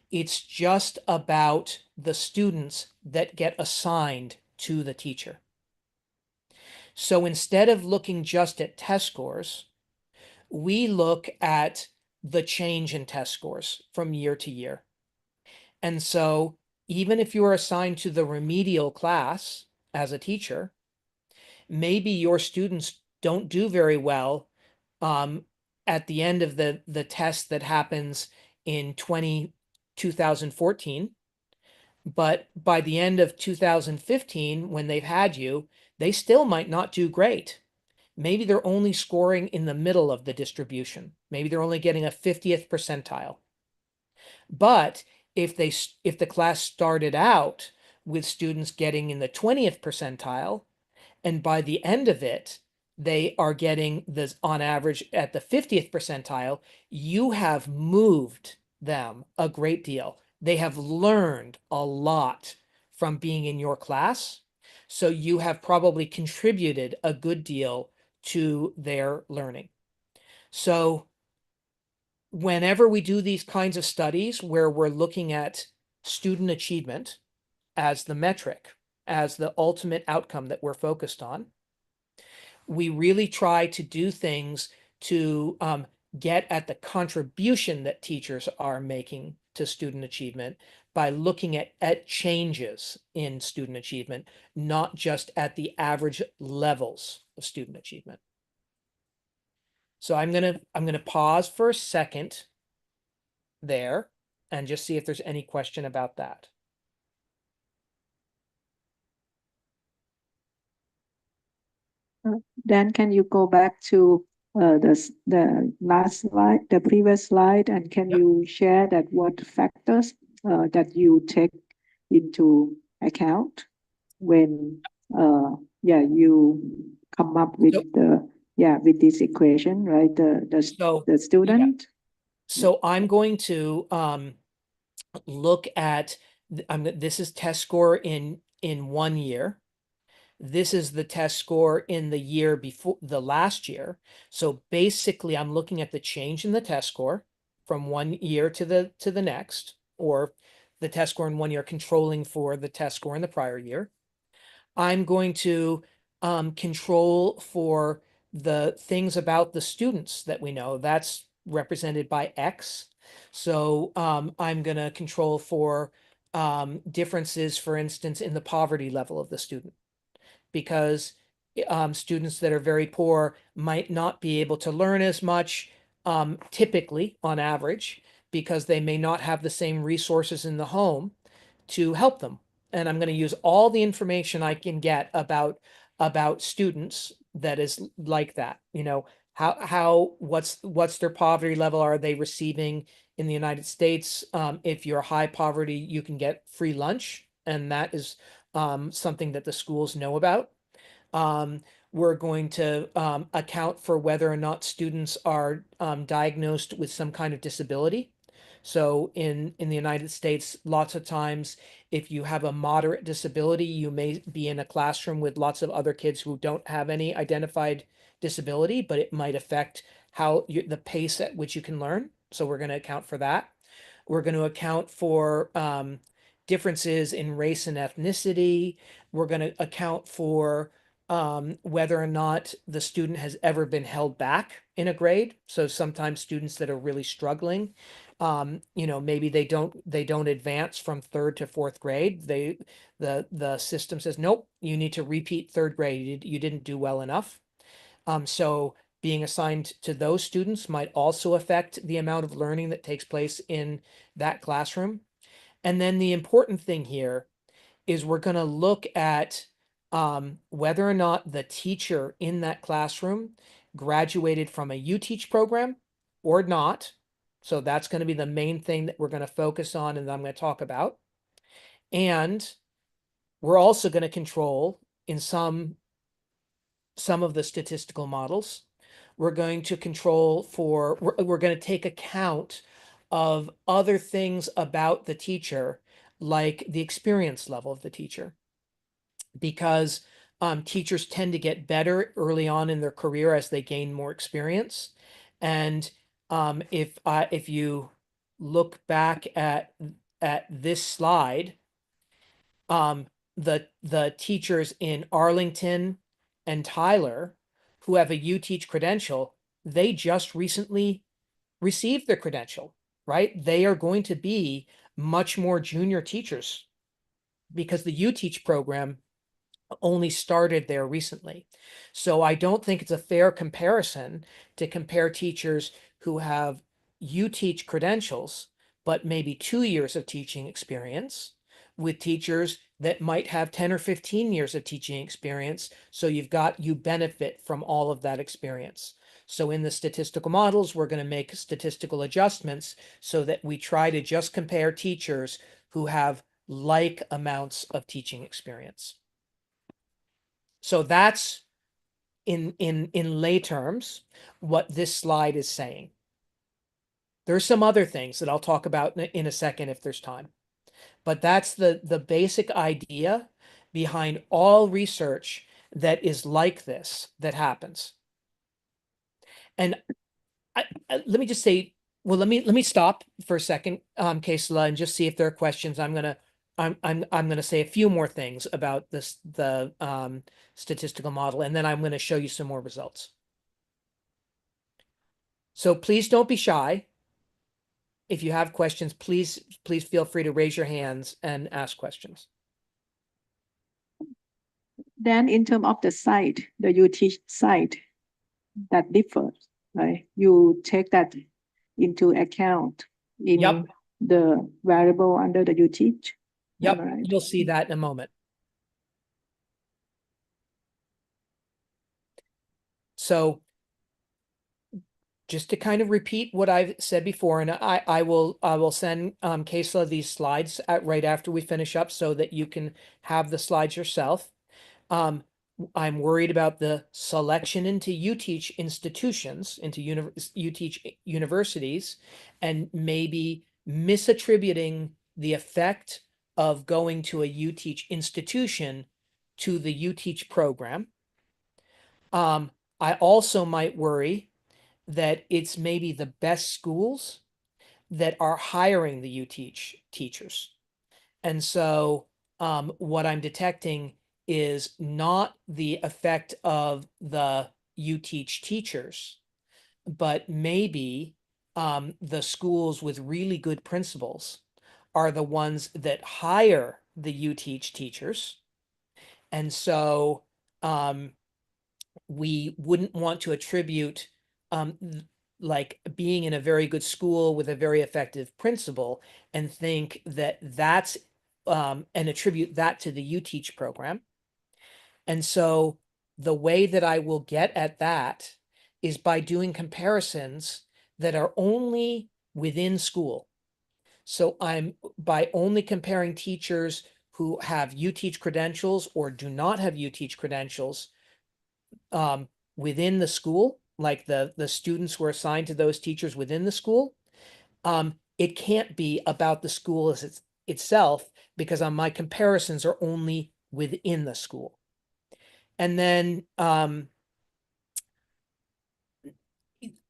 It's just about the students that get assigned to the teacher. So instead of looking just at test scores, we look at the change in test scores from year to year. And so even if you are assigned to the remedial class as a teacher, maybe your students don't do very well at the end of the test that happens in 2014. But by the end of 2015, when they've had you, they still might not do great. Maybe they're only scoring in the middle of the distribution. Maybe they're only getting a 50th percentile. But if the class started out with students getting in the 20th percentile, and by the end of it, they are getting this on average at the 50th percentile, you have moved them a great deal. They have learned a lot from being in your class. So you have probably contributed a good deal to their learning. So whenever we do these kinds of studies where we're looking at student achievement as the metric, as the ultimate outcome that we're focused on, we really try to do things to get at the contribution that teachers are making to student achievement by looking at changes in student achievement, not just at the average levels of student achievement. So I'm gonna pause for a second there and just see if there's any question about that. Dan, can you go back to the last slide, the previous slide, and can Yep. you share that what factors that you take into account when you come up with with this equation, right? The student. So I'm going to look at this is test score in 1 year. This is the test score in the year before the last year. So basically I'm looking at the change in the test score from 1 year to the next, or the test score in 1 year controlling for the test score in the prior year. I'm going to control for the things about the students that we know. That's represented by X. So I'm going to control for differences, for instance, in the poverty level of the student, because students that are very poor might not be able to learn as much, typically on average, because they may not have the same resources in the home to help them. And I'm going to use all the information I can get about students that is like that. You know, what's their poverty level? Are they receiving in the United States? If you're high poverty, you can get free lunch, and that is something that the schools know about. We're going to account for whether or not students are diagnosed with some kind of disability. So in the United States, lots of times, if you have a moderate disability, you may be in a classroom with lots of other kids who don't have any identified disability, but it might affect the pace at which you can learn. So we're going to account for that. We're going to account for differences in race and ethnicity. We're going to account for whether or not the student has ever been held back in a grade. So sometimes students that are really struggling, you know, maybe they don't advance from 3rd to 4th grade. The system says, nope, you need to repeat 3rd grade. You didn't do well enough. So being assigned to those students might also affect the amount of learning that takes place in that classroom. And then the important thing here is we're going to look at whether or not the teacher in that classroom graduated from a UTeach program or not. So that's going to be the main thing that we're going to focus on and that I'm going to talk about. And we're also going to control in some of the statistical models. We're going to control for, we're going to take account of other things about the teacher, like the experience level of the teacher, because teachers tend to get better early on in their career as they gain more experience. And if you look back at this slide, the teachers in Arlington and Tyler who have a UTeach credential, they just recently received their credential, right? They are going to be much more junior teachers because the UTeach program only started there recently. So I don't think it's a fair comparison to compare teachers who have UTeach credentials, but maybe 2 years of teaching experience with teachers that might have 10 or 15 years of teaching experience. So you benefit from all of that experience. So in the statistical models, we're going to make statistical adjustments so that we try to just compare teachers who have like amounts of teaching experience. So that's in lay terms what this slide is saying. There's some other things that I'll talk about in a second if there's time, but that's the basic idea behind all research that is like this that happens. And let me just say, well, let me stop for a second, Kesela, and just see if there are questions. I'm gonna say a few more things about the statistical model, and then I'm going to show you some more results. So please don't be shy. If you have questions, please feel free to raise your hands and ask questions. Then in terms of the site, the UTeach site, that differs, right? You take that into account in Yep. the variable under the UTeach. Yep, Right. you'll see that in a moment. So just to kind of repeat what I've said before, and I will send Kesela these slides right after we finish up so that you can have the slides yourself. I'm worried about the selection into UTeach institutions, into UTeach universities, and maybe misattributing the effect of going to a UTeach institution to the UTeach program. I also might worry that it's maybe the best schools that are hiring the UTeach teachers. And so what I'm detecting is not the effect of the UTeach teachers, but maybe the schools with really good principals are the ones that hire the UTeach teachers. And so we wouldn't want to attribute like being in a very good school with a very effective principal and think that that's and attribute that to the UTeach program. And so the way that I will get at that is by doing comparisons that are only within school. So I'm by only comparing teachers who have UTeach credentials or do not have UTeach credentials within the school, like the students who are assigned to those teachers within the school. It can't be about the school as itself because my comparisons are only within the school. And then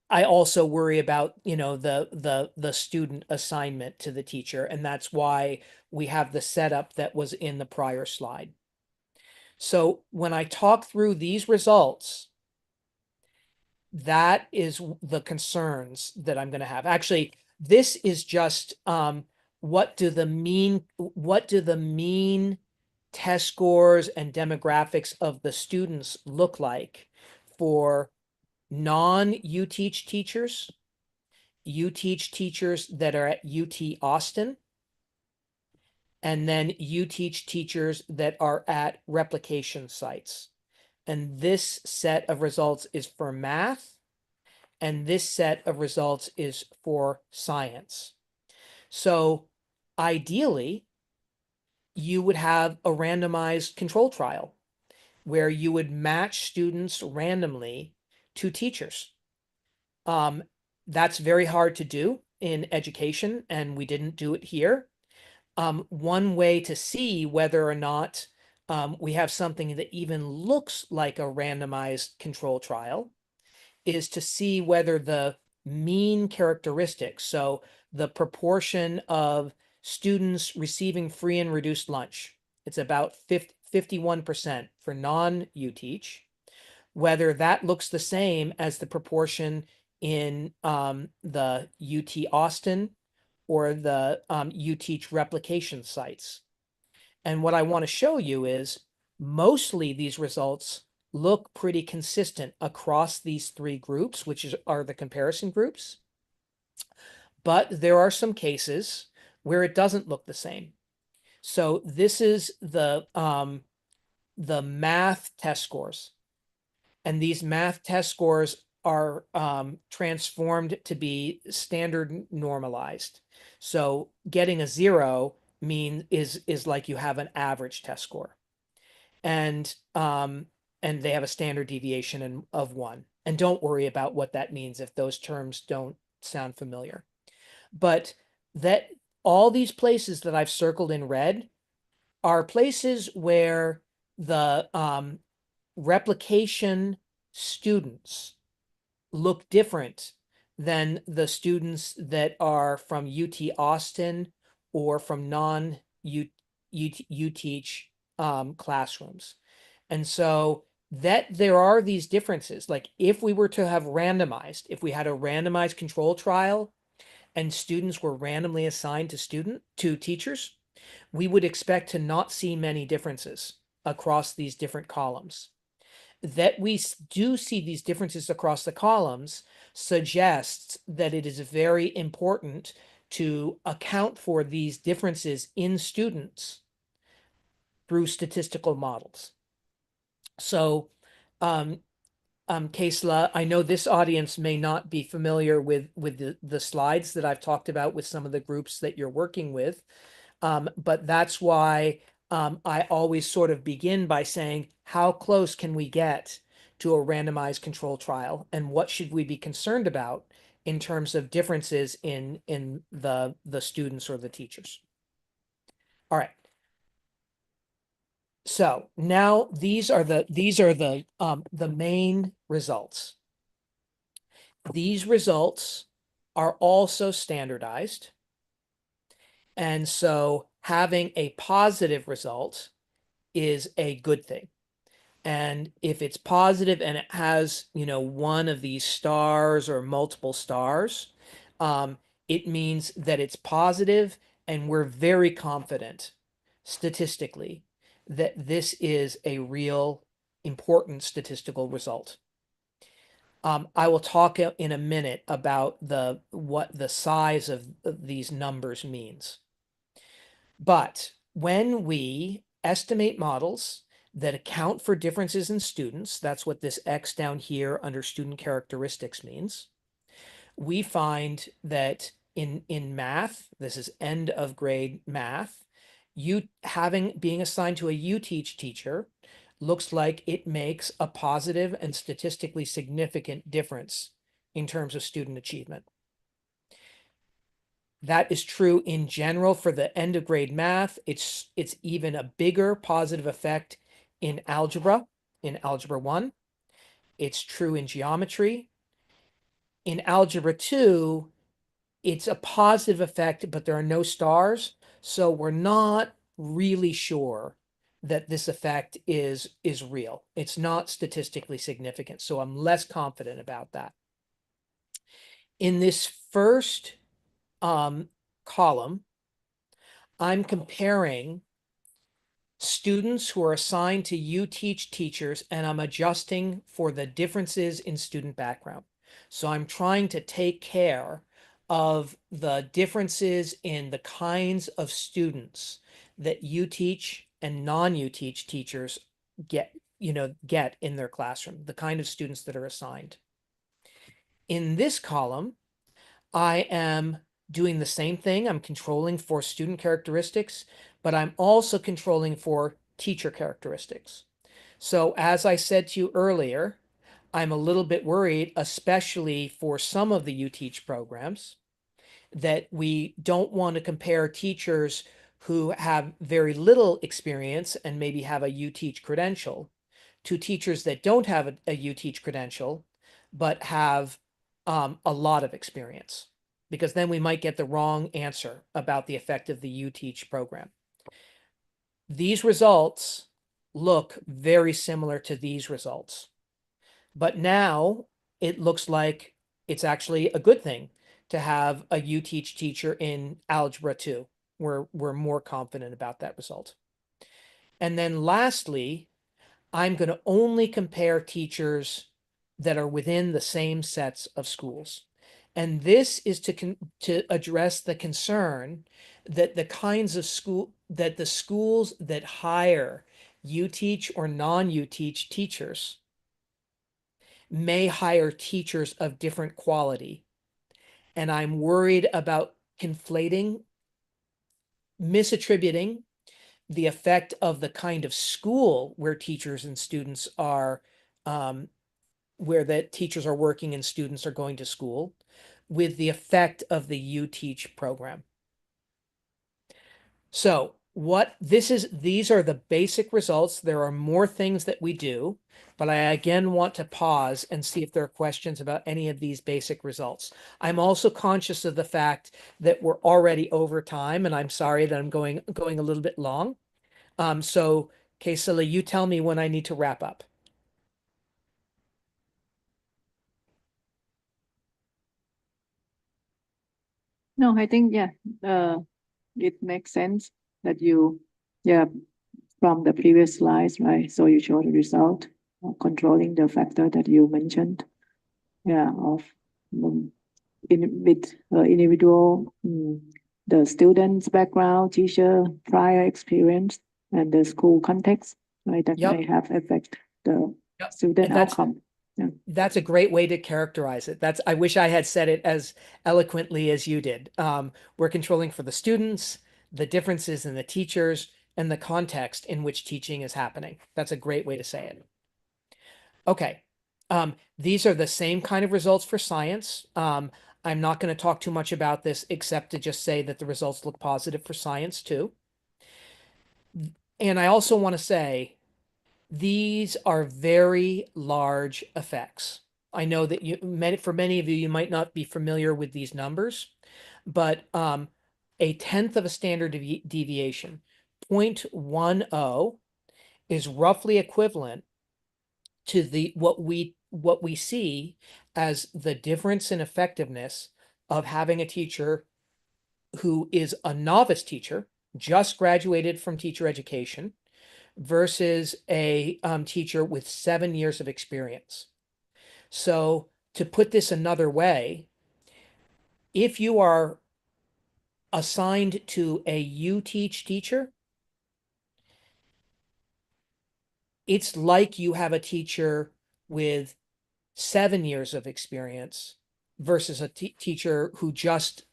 I also worry about, the student assignment to the teacher, and that's why we have the setup that was in the prior slide. So when I talk through these results, that is the concerns that I'm going to have. Actually, this is just what do the mean test scores and demographics of the students look like for non-UTeach teachers, UTeach teachers that are at UT Austin, and then UTeach teachers that are at replication sites. And this set of results is for math, and this set of results is for science. So ideally, you would have a randomized control trial where you would match students randomly to teachers. That's very hard to do in education, and we didn't do it here. One way to see whether or not we have something that even looks like a randomized control trial is to see whether the mean characteristics, so the proportion of students receiving free and reduced lunch, it's about 51% for non-UTeach, whether that looks the same as the proportion in the UT Austin or the UTeach replication sites. And what I want to show you is mostly these results look pretty consistent across these three groups, which are the comparison groups. But there are some cases where it doesn't look the same. So this is the math test scores. And these math test scores are transformed to be standard normalized. So getting a 0 is like you have an average test score. And they have a standard deviation of 1. And don't worry about what that means if those terms don't sound familiar. But that all these places that I've circled in red are places where the replication students look different than the students that are from UT Austin or from non-UTeach classrooms. And so that there are these differences. Like if we were to have randomized, if we had a randomized control trial and students were randomly assigned to teachers, we would expect to not see many differences across these different columns. That we do see these differences across the columns suggests that it is very important to account for these differences in students through statistical models. So, Kaisla, I know this audience may not be familiar with the slides that I've talked about with some of the groups that you're working with, but that's why I always sort of begin by saying, how close can we get to a randomized control trial, and what should we be concerned about in terms of differences in the students or the teachers? All right. So now these are the main results. These results are also standardized. And so having a positive result is a good thing. And if it's positive and it has, you know, one of these stars or multiple stars, it means that it's positive, and we're very confident statistically that this is a real important statistical result. I will talk in a minute about what the size of these numbers means. But when we estimate models that account for differences in students, that's what this X down here under student characteristics means, we find that in math, this is end of grade math, being assigned to a UTeach teacher looks like it makes a positive and statistically significant difference in terms of student achievement. That is true in general for the end of grade math. It's even a bigger positive effect in algebra 1. It's true in geometry. In algebra 2, it's a positive effect, but there are no stars. So we're not really sure that this effect is real. It's not statistically significant. So I'm less confident about that. In this first column, I'm comparing students who are assigned to UTeach teachers, and I'm adjusting for the differences in student background. So I'm trying to take care of the differences in the kinds of students that UTeach and non-UTeach teachers get in their classroom, the kind of students that are assigned. In this column, I am doing the same thing. I'm controlling for student characteristics, but I'm also controlling for teacher characteristics. So as I said to you earlier, I'm a little bit worried, especially for some of the UTeach programs, that we don't want to compare teachers who have very little experience and maybe have a UTeach credential to teachers that don't have a UTeach credential, but have a lot of experience, because then we might get the wrong answer about the effect of the UTeach program. These results look very similar to these results, but now it looks like it's actually a good thing to have a UTeach teacher in algebra 2. We're more confident about that result. And then lastly, I'm going to only compare teachers that are within the same sets of schools. And this is to address the concern that the schools that hire UTeach or non-UTeach teachers may hire teachers of different quality. And I'm worried about misattributing the effect of the kind of school where teachers and students are, where the teachers are working and students are going to school, with the effect of the UTeach program. So these are the basic results. There are more things that we do, but I again want to pause and see if there are questions about any of these basic results. I'm also conscious of the fact that we're already over time, and I'm sorry that I'm going a little bit long. So Kaysila, you tell me when I need to wrap up. No, I think, yeah, it makes sense that from the previous slides, right? So you show the result, controlling the factor that you mentioned, of individual, the student's background, teacher, prior experience, and the school context, right? That Yep. may have affect the Yep. student And that's- outcome. That's a great way to characterize it. I wish I had said it as eloquently as you did. We're controlling for the students, the differences in the teachers, and the context in which teaching is happening. That's a great way to say it. Okay. These are the same kind of results for science. I'm not going to talk too much about this except to just say that the results look positive for science too. And I also want to say these are very large effects. I know that for many of you, you might not be familiar with these numbers, but a tenth of a standard deviation, 0.10, is roughly equivalent to what we see as the difference in effectiveness of having a teacher who is a novice teacher, just graduated from teacher education, versus a teacher with 7 years of experience. So to put this another way, if you are assigned to a UTeach teacher, it's like you have a teacher with 7 years of experience versus a teacher who just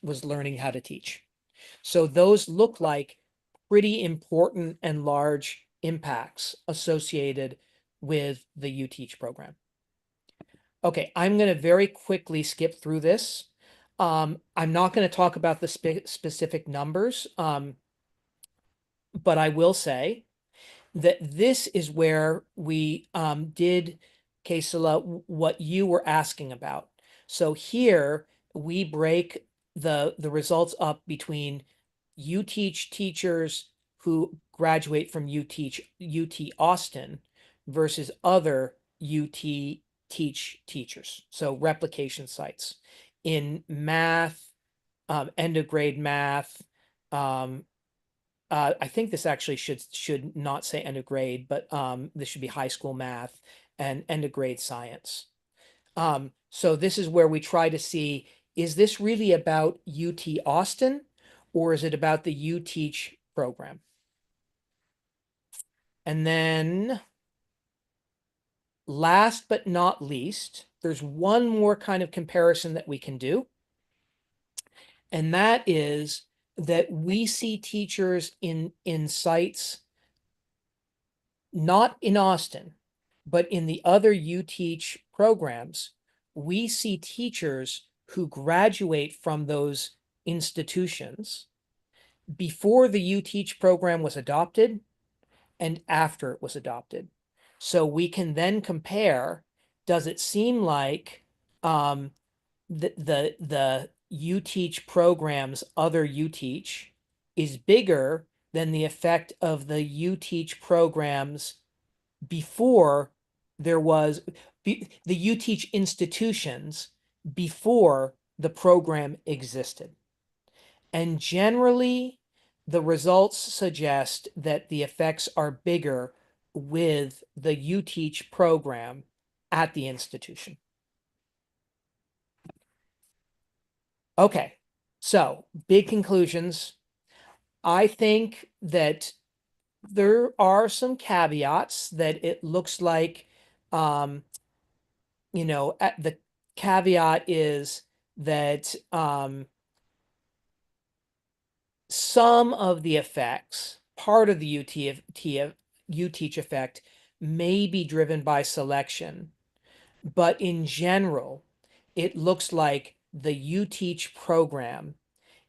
was learning how to teach. So those look like pretty important and large impacts associated with the UTeach program. Okay, I'm going to very quickly skip through this. I'm not going to talk about the specific numbers, but I will say that this is where we did, Kesela, what you were asking about. So here we break the results up between UTeach teachers who graduate from UT Austin versus other UTeach teachers. So replication sites in math, end of grade math. I think this actually should not say end of grade, but this should be high school math and end of grade science. So this is where we try to see, is this really about UT Austin or is it about the UTeach program? And then last but not least, there's one more kind of comparison that we can do. And that is that we see teachers in sites, not in Austin, but in the other UTeach programs, we see teachers who graduate from those institutions before the UTeach program was adopted and after it was adopted. So we can then compare, does it seem like the UTeach program's other UTeach is bigger than the effect of the UTeach programs before there was the UTeach institutions before the program existed. And generally, the results suggest that the effects are bigger with the UTeach program at the institution. Okay, so big conclusions. I think that there are some caveats that it looks like, the caveat is that some of the effects, part of the UTeach effect may be driven by selection, but in general, it looks like the UTeach program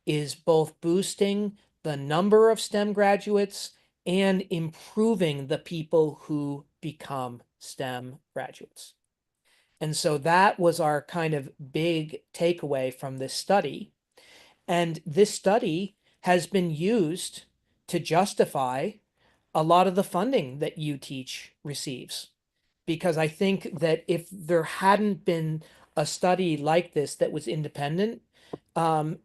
is both boosting the number of STEM graduates and improving the people who become STEM graduates. And so that was our kind of big takeaway from this study. And this study has been used to justify a lot of the funding that UTeach receives. Because I think that if there hadn't been a study like this that was independent,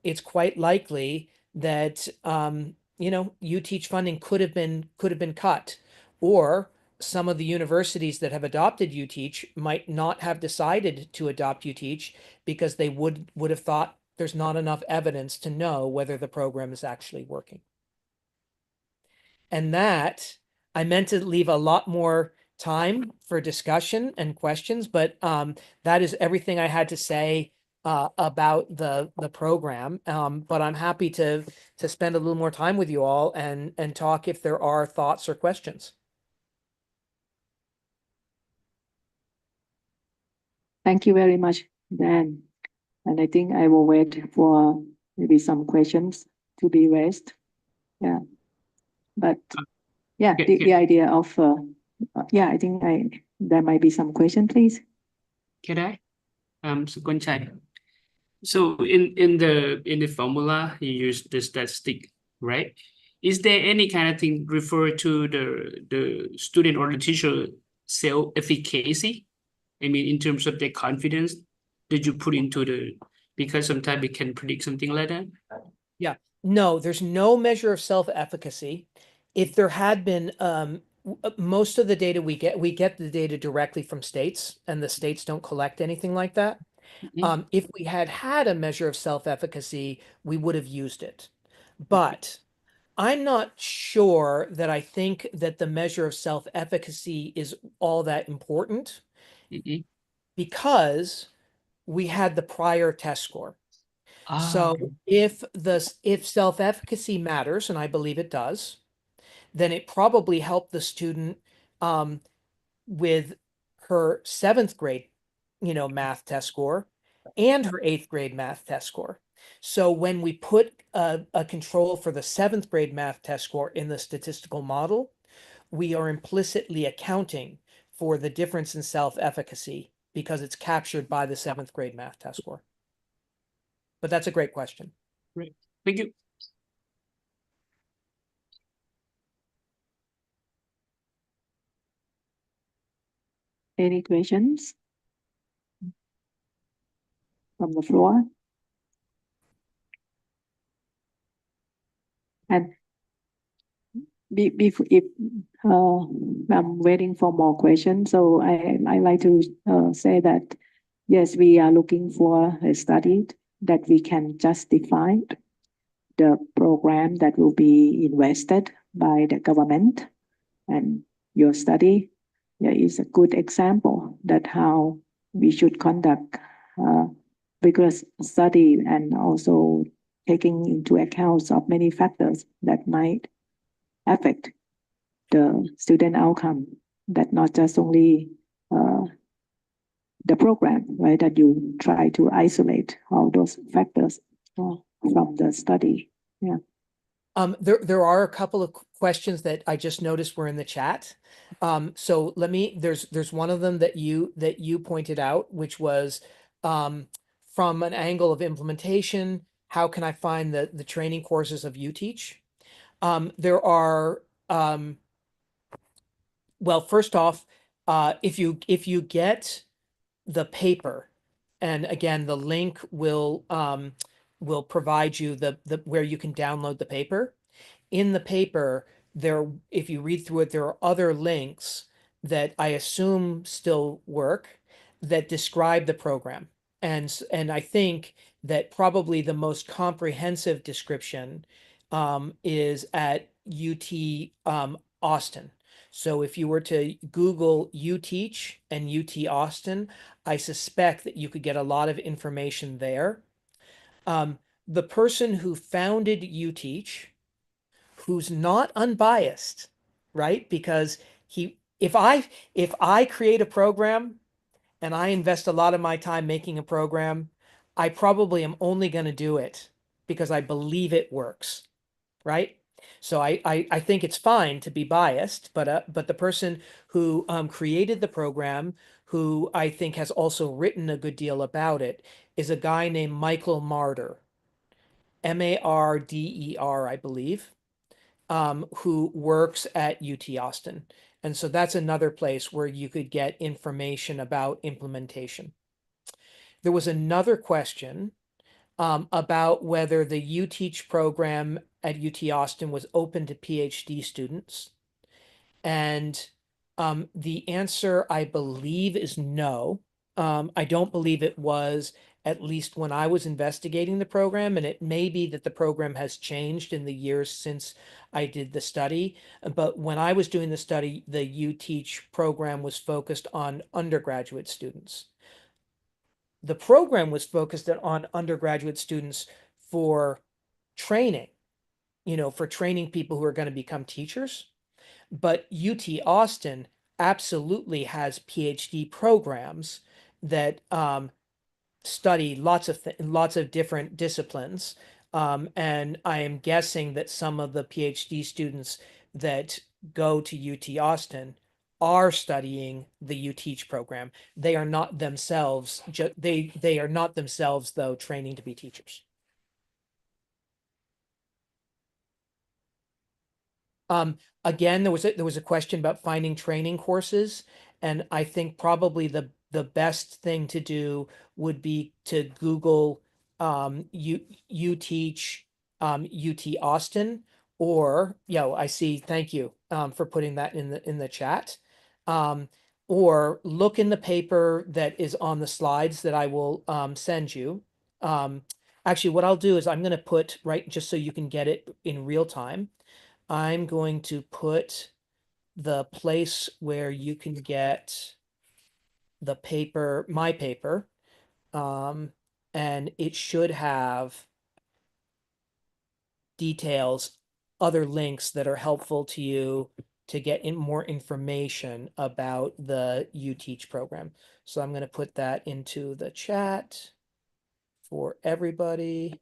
it's quite likely that UTeach funding could have been cut, or some of the universities that have adopted UTeach might not have decided to adopt UTeach because they would have thought there's not enough evidence to know whether the program is actually working. And that, I meant to leave a lot more time for discussion and questions, but that is everything I had to say about the program. But I'm happy to spend a little more time with you all and talk if there are thoughts or questions. Thank you very much, Dan. And I think I will wait for maybe some questions to be raised. Yeah. But yeah, the idea of, I think there might be some question, please. Can I? Sukonchai. So in the formula, you use the statistic, right? is there any kind of thing refer to the student or the teacher self-efficacy? I mean, in terms of their confidence that you put into because sometimes it can predict something like that. Yeah, no, there's no measure of self-efficacy. If there had been, most of the data we get the data directly from states, and the states don't collect anything like that. Mhm. If we had had a measure of self-efficacy, we would have used it. But I'm not sure that I think that the measure of self-efficacy is all that important Mhm. because we had the prior test score. So if self-efficacy matters, and I believe it does, then it probably helped the student with her 7th grade, math test score and her 8th grade math test score. So when we put a control for the 7th grade math test score in the statistical model, we are implicitly accounting for the difference in self-efficacy because it's captured by the 7th grade math test score. But that's a great question. Great. Thank you. Any questions from the floor? And before, if I'm waiting for more questions, so I like to say that yes, we are looking for a study that we can justify the program that will be invested by the government, and your study is a good example that how we should conduct rigorous study and also taking into account of many factors that might affect the student outcome, that not just only the program, right, that you try to isolate all those factors from the study. Yeah. There are a couple of questions that I just noticed were in the chat. So there's one of them that you pointed out, which was from an angle of implementation, how can I find the training courses of UTeach? There are, well, first off, if you get the paper, and again, the link will provide you the where you can download the paper. In the paper, if you read through it, there are other links that I assume still work that describe the program. And I think that probably the most comprehensive description is at UT Austin. So if you were to Google UTeach and UT Austin, I suspect that you could get a lot of information there. The person who founded UTeach, who's not unbiased, right? Because if I create a program and I invest a lot of my time making a program, I probably am only going to do it because I believe it works, right? So I think it's fine to be biased, but the person who created the program, who I think has also written a good deal about it, is a guy named Michael Marder, Marder, I believe, who works at UT Austin. And so that's another place where you could get information about implementation. There was another question about whether the UTeach program at UT Austin was open to PhD students. And the answer, I believe, is no. I don't believe it was, at least when I was investigating the program, and it may be that the program has changed in the years since I did the study. But when I was doing the study, the UTeach program was focused on undergraduate students. The program was focused on undergraduate students for training, for training people who are going to become teachers. But UT Austin absolutely has PhD programs that study lots of different disciplines. And I am guessing that some of the PhD students that go to UT Austin are studying the UTeach program. They are not themselves, they are not themselves, though, training to be teachers. Again, there was a question about finding training courses, and I think probably the best thing to do would be to Google UTeach UT Austin, or I see. Thank you for putting that in the chat. Or look in the paper that is on the slides that I will send you. Actually, what I'll do is I'm going to put just so you can get it in real time. I'm going to put the place where you can get the paper, my paper, and it should have details, other links that are helpful to you to get more information about the UTeach program. So I'm going to put that into the chat for everybody.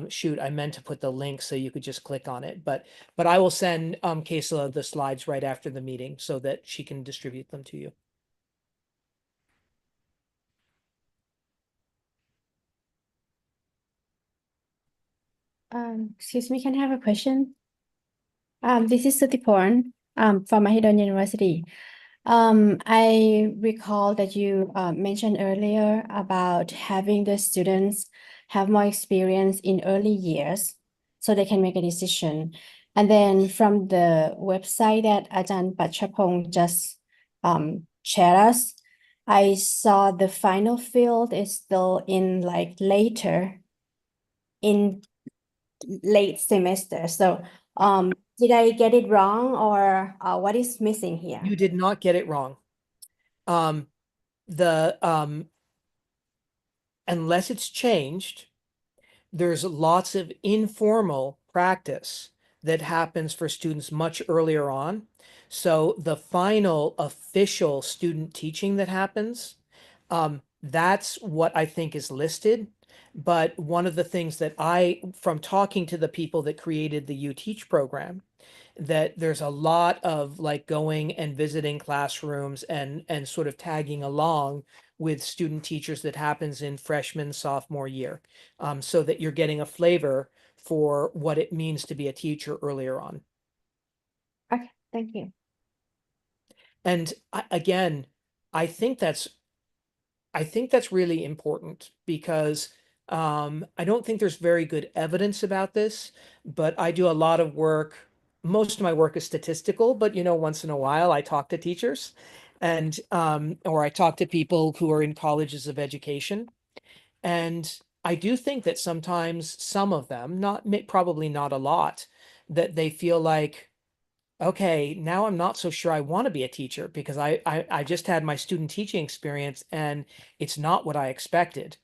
Shoot, I meant to put the link so you could just click on it, but I will send Kaysla the slides right after the meeting so that she can distribute them to you. Excuse me, can I have a question? This is Sutiporn from Mahidol University. I recall that you mentioned earlier about having the students have more experience in early years so they can make a decision. And then from the website that Ajahn Pachapong just shared us, I saw the final field is still in like later in late semester. So did I get it wrong, or what is missing here? You did not get it wrong. Unless it's changed, there's lots of informal practice that happens for students much earlier on. So the final official student teaching that happens, that's what I think is listed. But one of the things that from talking to the people that created the UTeach program, that there's a lot of like going and visiting classrooms and sort of tagging along with student teachers that happens in freshman, sophomore year, so that you're getting a flavor for what it means to be a teacher earlier on. Okay, thank you. And again, I think that's really important because I don't think there's very good evidence about this, but I do a lot of work. Most of my work is statistical, but once in a while I talk to teachers and or I talk to people who are in colleges of education. And I do think that sometimes some of them, probably not a lot, that they feel like, okay, now I'm not so sure I want to be a teacher because I just had my student teaching experience and it's not what I expected.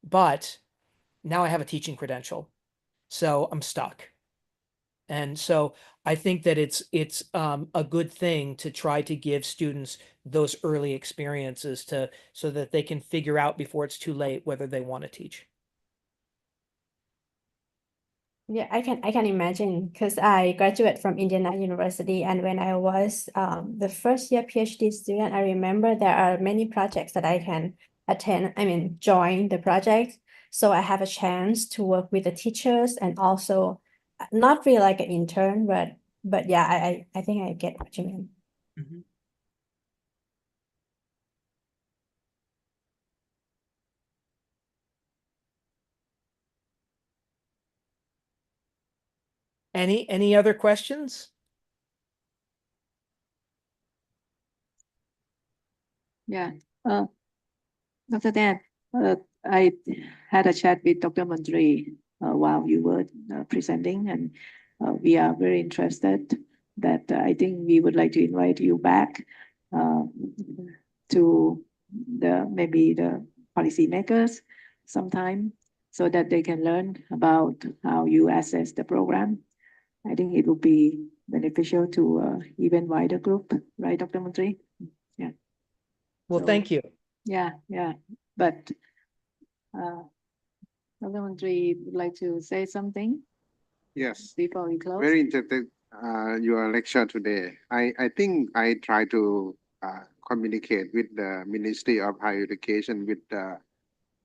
But now I have a teaching credential, so I'm stuck. And so I think that it's a good thing to try to give students those early experiences so that they can figure out before it's too late whether they want to teach. Yeah, I can imagine because I graduated from Indiana University, and when I was the first year PhD student, I remember there are many projects that I can join the project. So I have a chance to work with the teachers and also not really like an intern, but yeah, I think I get what you mean. Mm-hmm. Any other questions? Yeah. After that, I had a chat with Dr. Mandri while you were presenting, and we are very interested that I think we would like to invite you back to maybe the policymakers sometime so that they can learn about how you assess the program. I think it will be beneficial to even wider group, right, Dr. Mandri? Yeah. Well, thank you. Yeah. But Dr. Mandri would like to say something Yes, before we close. very interested your lecture today. I think I try to communicate with the Ministry of Higher Education with the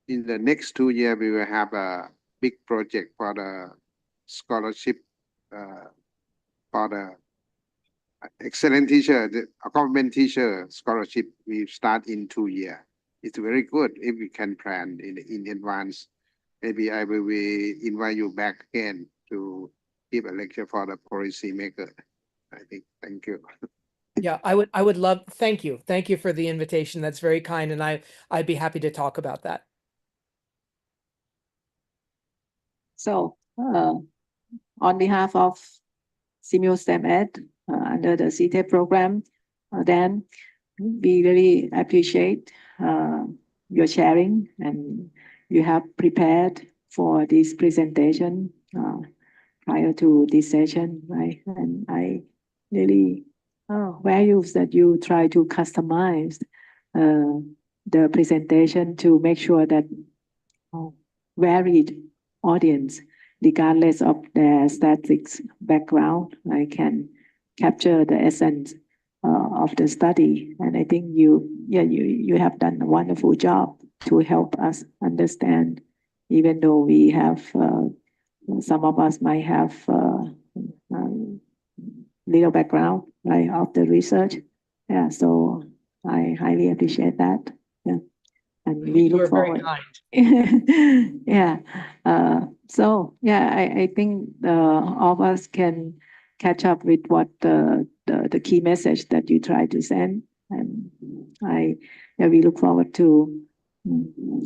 in the next 2 years, we will have a big project for the scholarship for the excellent teacher, the government teacher scholarship. We start in 2 years. It's very good if we can plan in advance. Maybe I will invite you back again to give a lecture for the policy maker. I think. Thank you. Yeah, I would love, thank you. Thank you for the invitation. That's very kind. And I'd be happy to talk about that. So, on behalf of SIMUL-STEM Ed, under the CTEP program, Dan, we really appreciate your sharing, and you have prepared for this presentation prior to this session, right? And I really value that you try to customize the presentation to make sure that varied audience, regardless of their statistics background, I can capture the essence of the study. And I think you have done a wonderful job to help us understand, even though we have some of us might have little background, right, of the research. Yeah, so I highly appreciate that. Yeah, and we You look are very forward. kind. Yeah. So yeah, I think all of us can catch up with what the key message that you try to send, and we look forward to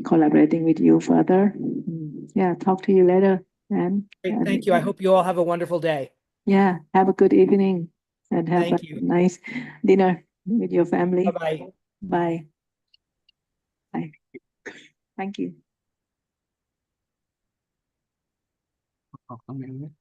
collaborating with you further. Yeah, talk to you later, and Great, thank you. I hope you all have a wonderful day. yeah, have a good evening and have Thank a you. nice dinner with your family. Bye-bye. Bye. Bye. Thank you. Comment.